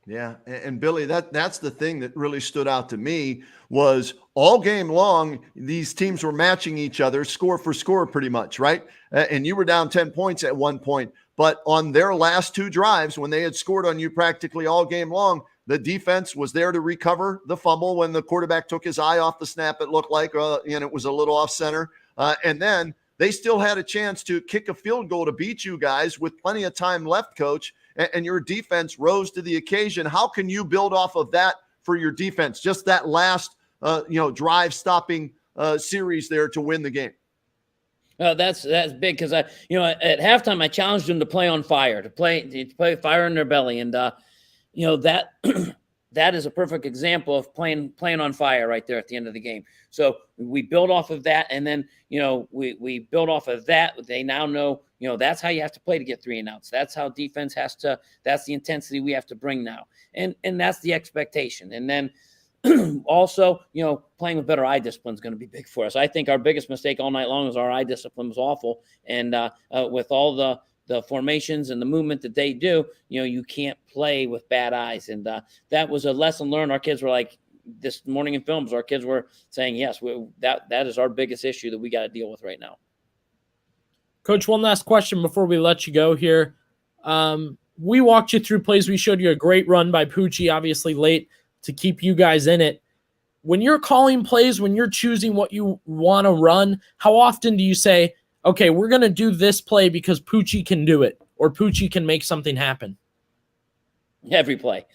Yeah, and Billy, that's the thing that really stood out to me was all game long, these teams were matching each other score for score pretty much, right? And you were down 10 points at one point, but on their last 2 drives, when they had scored on you practically all game long, the defense was there to recover the fumble when the quarterback took his eye off the snap, it looked like, and it was a little off center. And then they still had a chance to kick a field goal to beat you guys with plenty of time left, Coach. And your defense rose to the occasion. How can you build off of that for your defense? Just that last, drive stopping series there to win the game. That's big because at halftime I challenged them to play on fire, to play fire in their belly, and that that is a perfect example of playing on fire right there at the end of the game. So we build off of that, and then we build off of that. They now know that's how you have to play to get 3 and outs. That's how defense has to. That's the intensity we have to bring now, and that's the expectation. And then also, playing with better eye discipline is going to be big for us. I think our biggest mistake all night long is our eye discipline was awful, and with all the formations and the movement that they do, you can't play with bad eyes. And that was a lesson learned. Our kids were like this morning in films. Our kids were saying, yes, that is our biggest issue that we got to deal with right now. Coach, one last question before we let you go here. We walked you through plays. We showed you a great run by Poochie, obviously late to keep you guys in it. When you're calling plays, when you're choosing what you want to run, how often do you say, okay, we're going to do this play because Poochie can do it or Poochie can make something happen? Every play.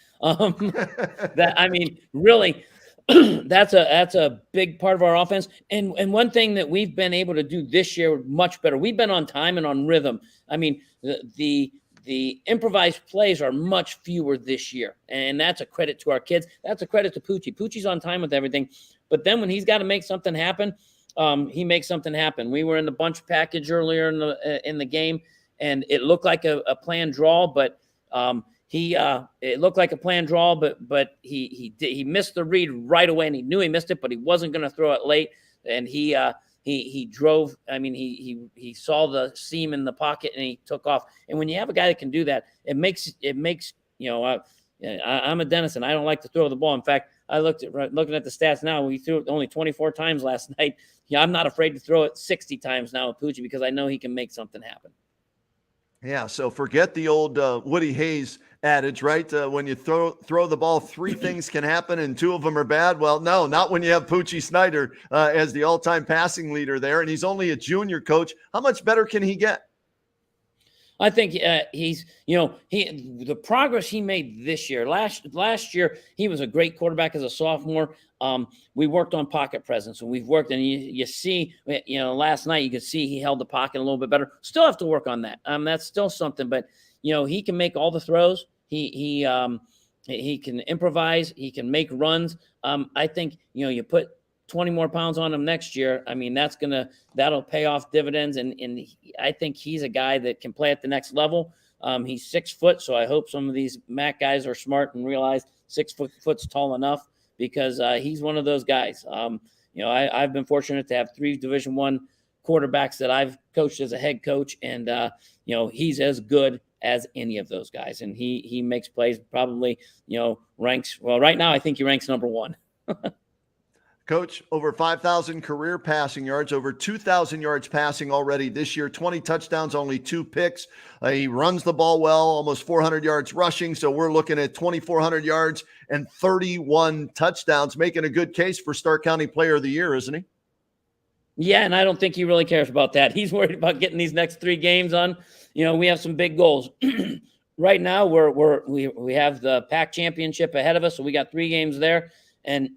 Really, that's a big part of our offense. And one thing that we've been able to do this year much better, we've been on time and on rhythm. I mean, the improvised plays are much fewer this year, and that's a credit to our kids. That's a credit to Poochie. Poochie's on time with everything, but then when he's got to make something happen, he makes something happen. We were in the bunch package earlier in the game, and it looked like a planned draw, but it looked like a planned draw, but he missed the read right away, and he knew he missed it, but he wasn't going to throw it late, and he drove. I mean, he saw the seam in the pocket and he took off. And when you have a guy that can do that, it makes I'm a dentist and I don't like to throw the ball. In fact, looking at the stats now, we threw it only 24 times last night. Yeah, I'm not afraid to throw it 60 times now with Poochie because I know he can make something happen. Yeah, so forget the old Woody Hayes adage, right? When you throw the ball, 3 things can happen and 2 of them are bad. Well, no, not when you have Poochie Snyder as the all-time passing leader there, and he's only a junior, Coach. How much better can he get? I think the progress he made this year. Last year, he was a great quarterback as a sophomore. We worked on pocket presence, and we've worked, and you see, last night you could see he held the pocket a little bit better. Still have to work on that. That's still something, but he can make all the throws. He can improvise. He can make runs. I think you put 20 more pounds on him next year. I mean, that'll pay off dividends. And I think he's a guy that can play at the next level. He's 6 foot, so I hope some of these MAC guys are smart and realize 6 foot's tall enough, because he's one of those guys. I've been fortunate to have 3 Division I quarterbacks that I've coached as a head coach, and he's as good as any of those guys, and he makes plays. Probably ranks well right now. I think he ranks number 1. Coach, over 5,000 career passing yards, over 2,000 yards passing already this year, 20 touchdowns, only 2 picks. He runs the ball well, almost 400 yards rushing. So we're looking at 2,400 yards and 31 touchdowns, making a good case for Stark County Player of the Year, isn't he? Yeah, and I don't think he really cares about that. He's worried about getting these next 3 games on. We have some big goals. Right now, we have the PAC championship ahead of us, so we got 3 games there, and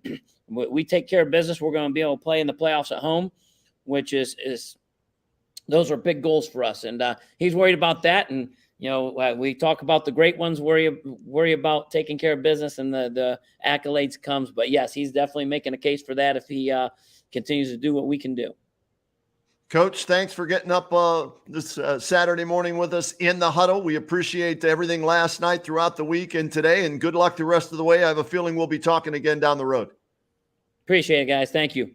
we take care of business. We're going to be able to play in the playoffs at home, which is those are big goals for us. And he's worried about that. And we talk about the great ones, worry about taking care of business, and the accolades comes. But yes, he's definitely making a case for that if he continues to do what we can do. Coach, thanks for getting up this Saturday morning with us in the huddle. We appreciate everything last night, throughout the week, and today, and good luck the rest of the way. I have a feeling we'll be talking again down the road. Appreciate it, guys. Thank you.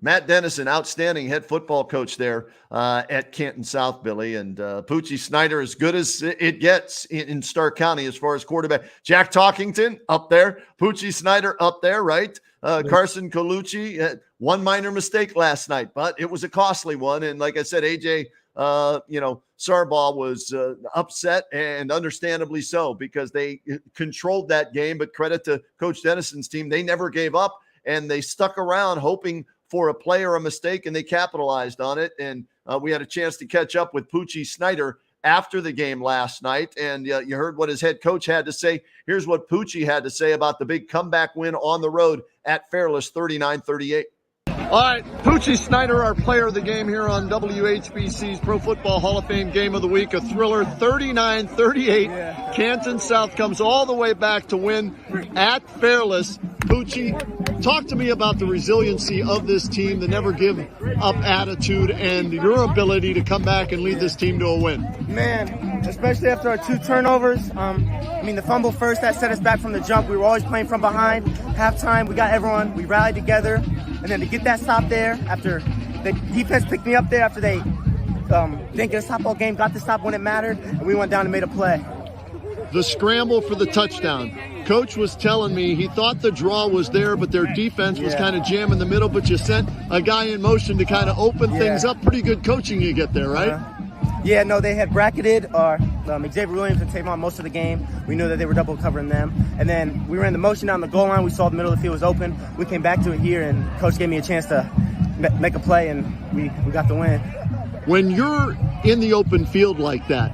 Matt Dennison, outstanding head football coach there at Canton South, Billy. And Poochie Snyder, as good as it gets in Stark County as far as quarterback. Jack Talkington up there. Poochie Snyder up there, right? Carson Colucci, one minor mistake last night, but it was a costly one. And like I said, AJ, Sarbaugh was upset, and understandably so, because they controlled that game. But credit to Coach Dennison's team. They never gave up, and they stuck around hoping for a play or a mistake, and they capitalized on it. And we had a chance to catch up with Poochie Snyder after the game last night, and you heard what his head coach had to say. Here's what Poochie had to say about the big comeback win on the road at Fairless, 39-38. All right, Poochie Snyder, our player of the game here on WHBC's Pro Football Hall of Fame Game of the Week. A thriller, 39-38. Yeah. Canton South comes all the way back to win at Fairless. Poochie, talk to me about the resiliency of this team, the never give up attitude, and your ability to come back and lead this team to a win. Man, especially after our 2 turnovers. The fumble first, that set us back from the jump. We were always playing from behind. Halftime, we got everyone. We rallied together. And then to get that stop there, after the defense picked me up there, after they didn't get a stop all game, got the stop when it mattered, and we went down and made a play. The scramble for the touchdown. Coach was telling me he thought the draw was there, but their defense was kind of jamming the middle, but you sent a guy in motion to kind of open things up. Pretty good coaching you get there, right? Yeah, no, they had bracketed Xavier Williams and Tavon most of the game. We knew that they were double covering them. And then we ran the motion down the goal line. We saw the middle of the field was open. We came back to it here, and Coach gave me a chance to make a play, and we got the win. When you're in the open field like that,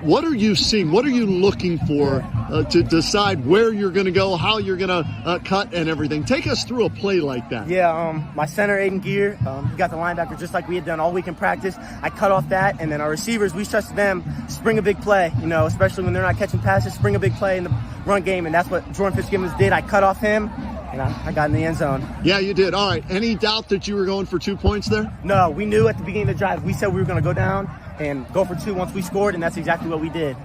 what are you seeing? What are you looking for to decide where you're going to go, how you're going to cut and everything? Take us through a play like that. Yeah, my center, Aiden Gear, he got the linebacker just like we had done all week in practice. I cut off that, and then our receivers, we trusted them, spring a big play, especially when they're not catching passes, spring a big play in the run game, and that's what Jordan Fitzgibbons did. I cut off him, and I got in the end zone. Yeah, you did. All right. Any doubt that you were going for 2 points there? No, we knew at the beginning of the drive, we said we were going to go down and go for 2 once we scored, and that's exactly what we did.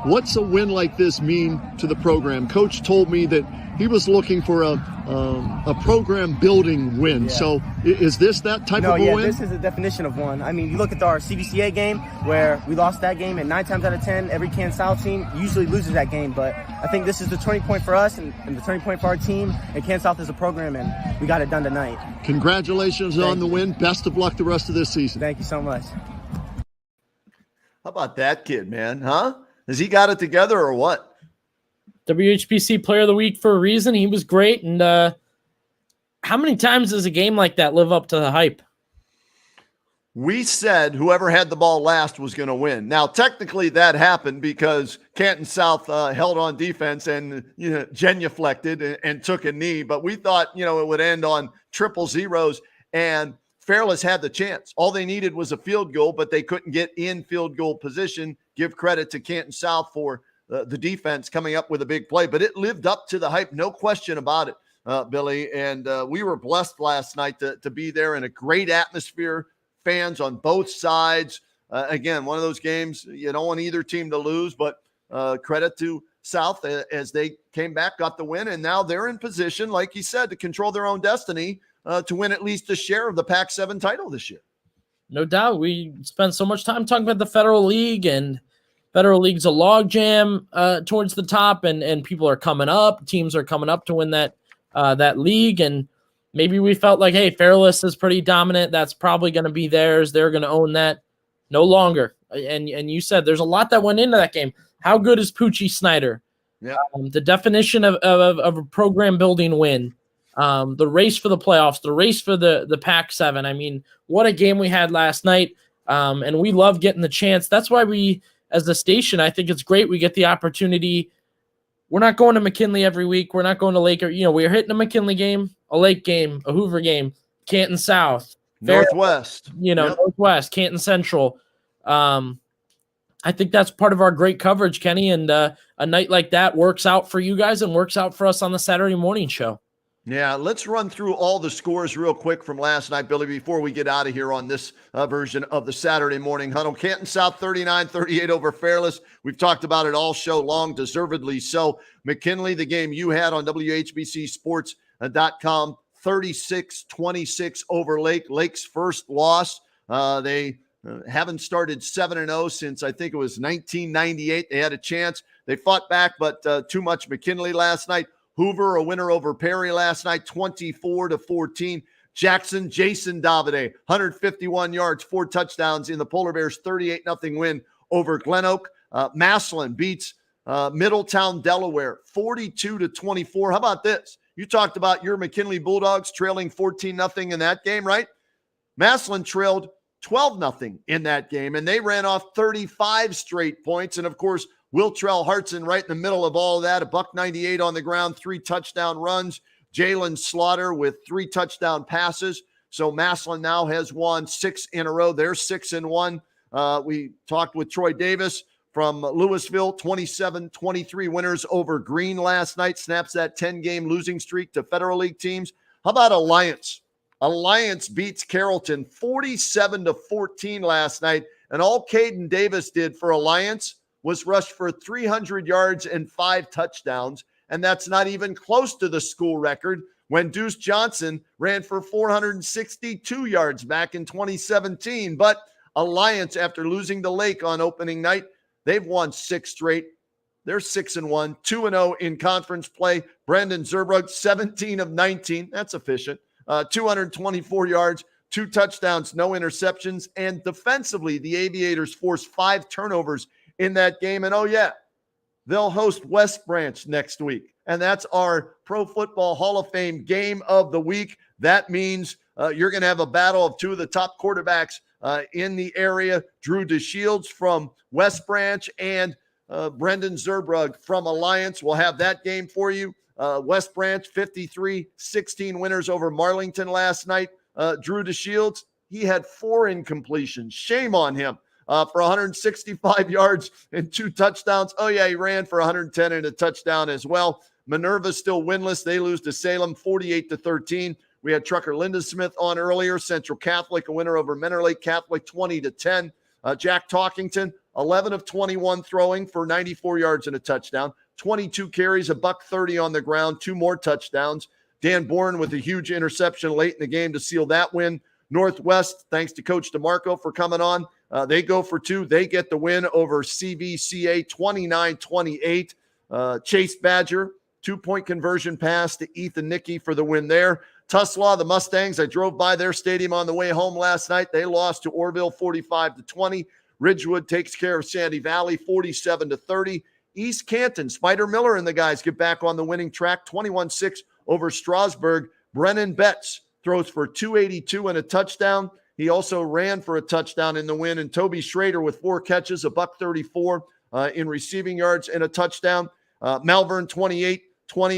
What's a win like this mean to the program? Coach told me that he was looking for a program building win. Yeah. So is this that type of a win? This is the definition of one. You look at our CBCA game where we lost that game, and 9 times out of 10, every Canton South team usually loses that game. But I think this is the turning point for us and the turning point for our team, and Canton South is a program, and we got it done tonight. Congratulations on the win. Best of luck the rest of this season. Thank you so much. How about that kid, man? Huh? Has he got it together or what? WHBC Player of the Week for a reason. He was great. And how many times does a game like that live up to the hype? We said whoever had the ball last was going to win. Now, technically that happened because Canton South held on defense and genuflected and took a knee. But we thought, it would end on 000, and Fairless had the chance. All they needed was a field goal, but they couldn't get in field goal position. Give credit to Canton South for the defense coming up with a big play. But it lived up to the hype, no question about it, Billy. And we were blessed last night to be there in a great atmosphere, fans on both sides. again, one of those games you don't want either team to lose, but credit to South as they came back, got the win, and now they're in position, like you said, to control their own destiny to win at least a share of the Pac-7 title this year. No doubt. We spent so much time talking about the Federal League, and Federal League's a logjam towards the top, and people are coming up. Teams are coming up to win that league, and maybe we felt like, hey, Fairless is pretty dominant. That's probably going to be theirs. They're going to own that. No longer. And you said there's a lot that went into that game. How good is Poochie Snyder? Yeah. The definition of a program building win. The race for the playoffs, the race for the Pac-7. I mean, what a game we had last night. And we love getting the chance. That's why we, as the station, I think it's great we get the opportunity. We're not going to McKinley every week. We're not going to Lake. We're hitting a McKinley game, a Lake game, a Hoover game, Canton South. Northwest. Northwest, Canton Central. I think that's part of our great coverage, Kenny. And a night like that works out for you guys and works out for us on the Saturday morning show. Yeah, let's run through all the scores real quick from last night, Billy, before we get out of here on this version of the Saturday morning huddle. Canton South 39-38 over Fairless. We've talked about it all show long, deservedly so. McKinley, the game you had on WHBCSports.com, 36-26 over Lake. Lake's first loss. They haven't started 7-0 since I think it was 1998. They had a chance. They fought back, but too much McKinley last night. Hoover, a winner over Perry last night, 24-14. Jackson, Jason Davide, 151 yards, 4 touchdowns in the Polar Bears' 38-0 win over Glen Oak. Massillon beats Middletown, Delaware, 42-24. How about this? You talked about your McKinley Bulldogs trailing 14-0 in that game, right? Massillon trailed 12-0 in that game, and they ran off 35 straight points. And, of course, Wiltrell Hartson right in the middle of all of that, $198 on the ground, 3 touchdown runs. Jalen Slaughter with 3 touchdown passes. So Massillon now has won 6 in a row. They're 6-1. We talked with Troy Davis from Louisville, 27-23 winners over Green last night. Snaps that 10-game losing streak to Federal League teams. How about Alliance? Alliance beats Carrollton 47-14 last night. And all Caden Davis did for Alliance was rushed for 300 yards and 5 touchdowns. And that's not even close to the school record when Deuce Johnson ran for 462 yards back in 2017. But Alliance, after losing to Lake on opening night, they've won 6 straight. They're 6-1, 2-0 in conference play. Brendan Zerbrug, 17 of 19. That's efficient. 224 yards, 2 touchdowns, no interceptions. And defensively, the Aviators forced 5 turnovers in that game. And oh yeah, they'll host West Branch next week. And that's our Pro Football Hall of Fame game of the week. That means you're going to have a battle of 2 of the top quarterbacks in the area. Drew DeShields from West Branch and Brendan Zerbrug from Alliance. We'll have that game for you. West Branch, 53-16 winners over Marlington last night. Drew DeShields, he had 4 incompletions. Shame on him. For 165 yards and 2 touchdowns. Oh, yeah, he ran for 110 and a touchdown as well. Minerva's still winless. They lose to Salem 48-13. We had Trucker Lindesmith on earlier. Central Catholic, a winner over Menor Lake Catholic 20-10. Jack Talkington, 11 of 21 throwing for 94 yards and a touchdown. 22 carries, $130 on the ground, 2 more touchdowns. Dan Bourne with a huge interception late in the game to seal that win. Northwest, thanks to Coach DeMarco for coming on. They go for 2. They get the win over CVCA 29-28. Chase Badger, 2-point conversion pass to Ethan Nicky for the win there. Tuslaw, the Mustangs, I drove by their stadium on the way home last night. They lost to Orville 45-20. Ridgewood takes care of Sandy Valley 47-30. East Canton, Spider Miller and the guys get back on the winning track 21-6 over Strasburg. Brennan Betts throws for 282 and a touchdown. He also ran for a touchdown in the win. And Toby Schrader with 4 catches, $134 in receiving yards and a touchdown. Malvern 28-20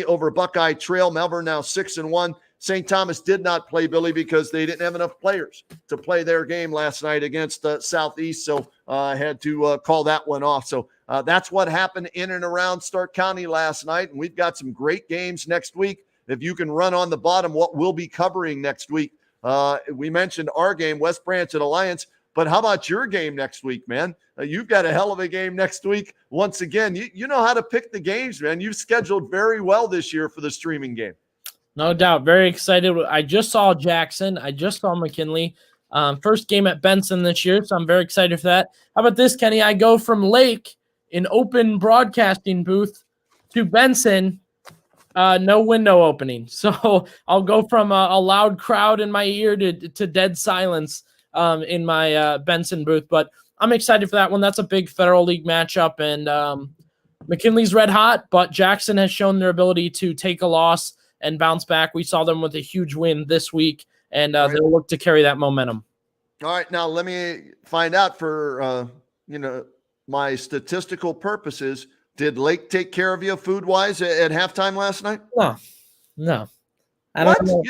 over Buckeye Trail. Malvern now 6-1. St. Thomas did not play, Billy, because they didn't have enough players to play their game last night against Southeast. So I had to call that one off. So that's what happened in and around Stark County last night. And we've got some great games next week. If you can run on the bottom, what we'll be covering next week. We mentioned our game, West Branch and Alliance, But how about your game next week, man? You've got a hell of a game next week. Once again, you know how to pick the games, man. You've scheduled very well this year for the streaming game. No doubt. Very excited. I just saw Jackson. I just saw McKinley. First game at Benson this year, so I'm very excited for that. How about this, Kenny? I go from Lake, an open broadcasting booth, to Benson, no window opening. So I'll go from a loud crowd in my ear to dead silence in my Benson booth. But I'm excited for that one. That's a big Federal League matchup, and McKinley's red hot, but Jackson has shown their ability to take a loss and bounce back. We saw them with a huge win this week, and they'll look to carry that momentum. All right, now let me find out for my statistical purposes. Did Lake take care of you food-wise at halftime last night? No. I don't know.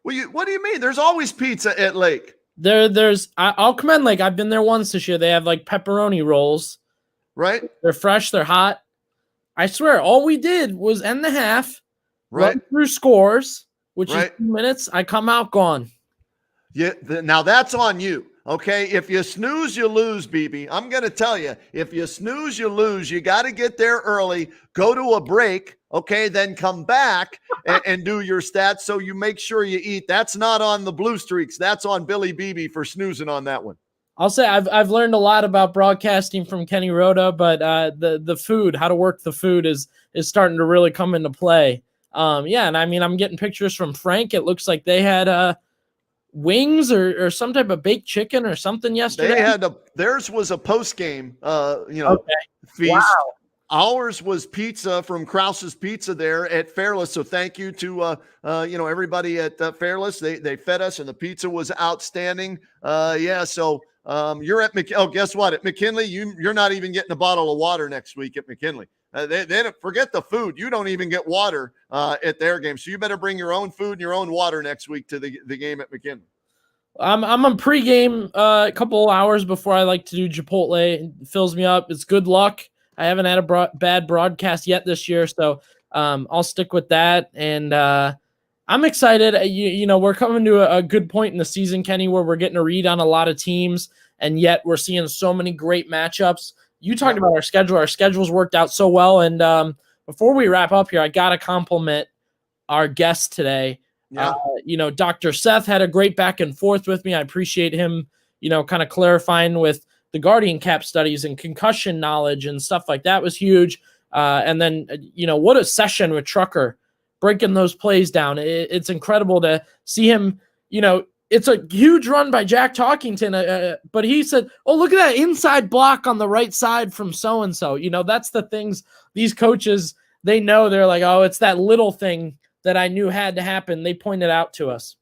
What do you mean? There's always pizza at Lake. I'll commend Lake. I've been there once this year. They have like pepperoni rolls. Right. They're fresh. They're hot. I swear, all we did was end the half, run through scores, which is 2 minutes. I come out gone. Yeah. Now that's on you. Okay, if you snooze, you lose, BB. I'm going to tell you, if you snooze, you lose. You got to get there early, go to a break, okay, then come back and do your stats so you make sure you eat. That's not on the Blue Streaks. That's on Billy BB for snoozing on that one. I'll say I've learned a lot about broadcasting from Kenny Rhoda, but the food, how to work the food is starting to really come into play. And I mean, I'm getting pictures from Frank. It looks like they had wings or some type of baked chicken or something yesterday. They had theirs was a post game feast. Wow. Ours was pizza from Krause's Pizza there at Fairless. So thank you to everybody at Fairless. They fed us and the pizza was outstanding. So you're at guess what? At McKinley, you're not even getting a bottle of water next week at McKinley. They don't forget the food. You don't even get water at their game. So you better bring your own food and your own water next week to the game at McKinley. I'm on pregame a couple hours before I like to do Chipotle. It fills me up. It's good luck. I haven't had a bad broadcast yet this year, so I'll stick with that. And I'm excited. We're coming to a good point in the season, Kenny, where we're getting a read on a lot of teams, and yet we're seeing so many great matchups. You talked about our schedule. Our schedule's worked out so well. And before we wrap up here, I got to compliment our guest today. Yeah. Dr. Seth had a great back and forth with me. I appreciate him, kind of clarifying with the Guardian Cap studies and concussion knowledge and stuff like that was huge. And then, what a session with Trucker breaking those plays down. It's incredible to see him, it's a huge run by Jack Talkington, but he said, oh, look at that inside block on the right side from so-and-so. That's the things these coaches, they know. They're like, oh, it's that little thing that I knew had to happen. They pointed out to us.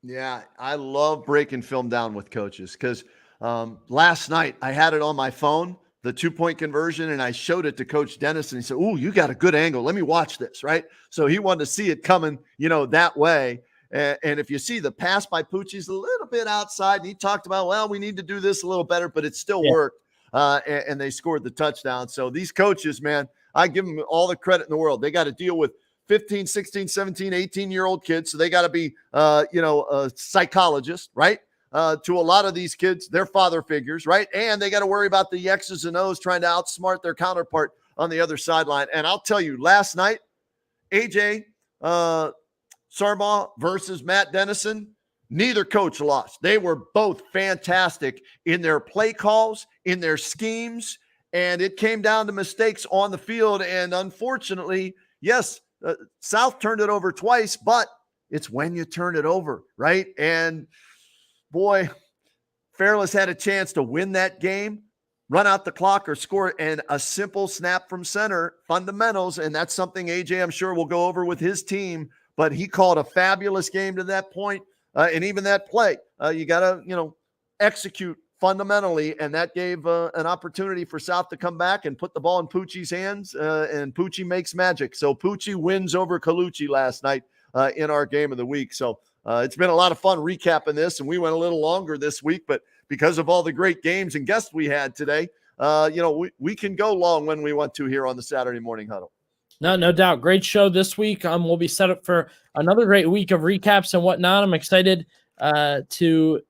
Yeah, I love breaking film down with coaches because last night I had it on my phone, the 2-point conversion, and I showed it to Coach Dennis, and he said, oh, you got a good angle. Let me watch this, right? So he wanted to see it coming, that way. And if you see the pass by Pucci's a little bit outside, and he talked about, well, we need to do this a little better, but it still worked. And they scored the touchdown. So these coaches, man, I give them all the credit in the world. They got to deal with 15, 16, 17, 18-year-old kids. So they got to be, a psychologist, right? To a lot of these kids, they're father figures, right? And they got to worry about the X's and O's trying to outsmart their counterpart on the other sideline. And I'll tell you, last night, AJ Sarbaugh versus Matt Dennison, neither coach lost. They were both fantastic in their play calls, in their schemes, and it came down to mistakes on the field. And unfortunately, yes, South turned it over twice, but it's when you turn it over, right? And boy, Fairless had a chance to win that game, run out the clock or score, and a simple snap from center, fundamentals, and that's something AJ, I'm sure, will go over with his team. But he called a fabulous game to that point, and even that play. You got to, execute fundamentally, and that gave an opportunity for South to come back and put the ball in Pucci's hands, and Pucci makes magic. So Pucci wins over Colucci last night in our game of the week. So it's been a lot of fun recapping this, and we went a little longer this week, but because of all the great games and guests we had today, we can go long when we want to here on the Saturday Morning Huddle. No doubt. Great show this week. We'll be set up for another great week of recaps and whatnot. I'm excited to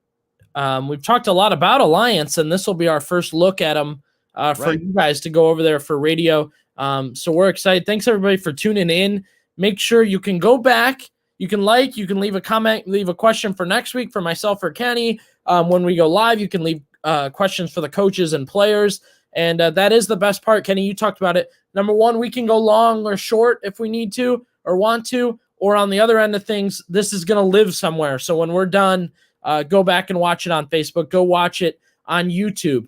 We've talked a lot about Alliance, and this will be our first look at them for Right. you guys to go over there for radio. So we're excited. Thanks, everybody, for tuning in. Make sure you can go back. You can you can leave a comment, leave a question for next week for myself or Kenny. When we go live, you can leave questions for the coaches and players. And that is the best part. Kenny, you talked about it. Number one, we can go long or short if we need to or want to. Or on the other end of things, this is going to live somewhere. So when we're done, go back and watch it on Facebook. Go watch it on YouTube.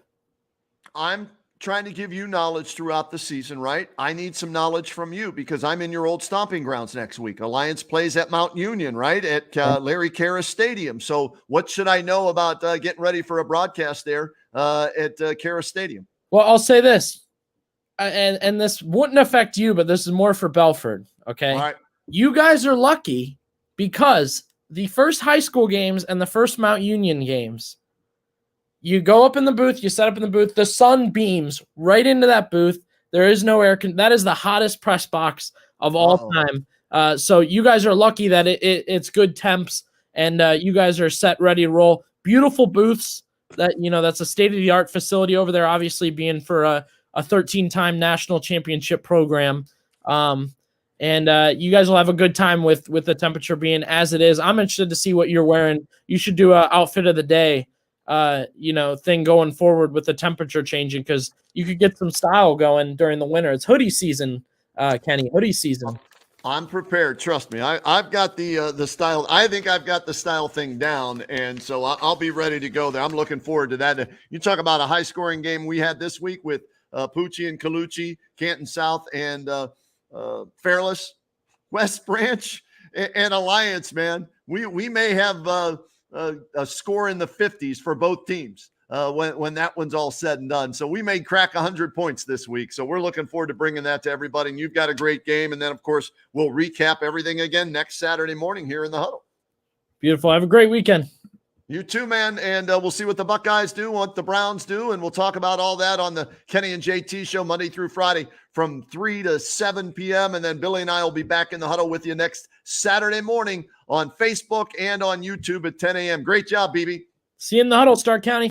I'm trying to give you knowledge throughout the season, right? I need some knowledge from you because I'm in your old stomping grounds next week. Alliance plays at Mount Union, right? At Larry Karras Stadium. So what should I know about getting ready for a broadcast there at Karras Stadium? Well, I'll say this, and this wouldn't affect you, but this is more for Belford, okay? All right. You guys are lucky because the first high school games and the first Mount Union games, you go up in the booth, you set up in the booth, the sun beams right into that booth. There is no air. That is the hottest press box of all time. So you guys are lucky that it's good temps, and you guys are set, ready to roll. Beautiful booths. That's a state-of-the-art facility over there, obviously being for a 13-time national championship program. And you guys will have a good time with the temperature being as it is. I'm interested to see what you're wearing. You should do a outfit of the day, thing going forward with the temperature changing, because you could get some style going during the winter. It's hoodie season, Kenny. Hoodie season. I'm prepared. Trust me. I've got the style. I think I've got the style thing down, and so I'll be ready to go there. I'm looking forward to that. You talk about a high-scoring game we had this week with Pucci and Colucci, Canton South, and Fairless, West Branch, and Alliance. Man, we may have a score in the 50s for both teams when that one's all said and done. So we may crack 100 points this week. So we're looking forward to bringing that to everybody. And you've got a great game. And then, of course, we'll recap everything again next Saturday morning here in the Huddle. Beautiful. Have a great weekend. You too, man. And we'll see what the Buckeyes do, what the Browns do. And we'll talk about all that on the Kenny and JT show Monday through Friday from 3 to 7 p.m. And then Billy and I will be back in the Huddle with you next Saturday morning on Facebook and on YouTube at 10 a.m. Great job, BB. See you in the Huddle, Stark County.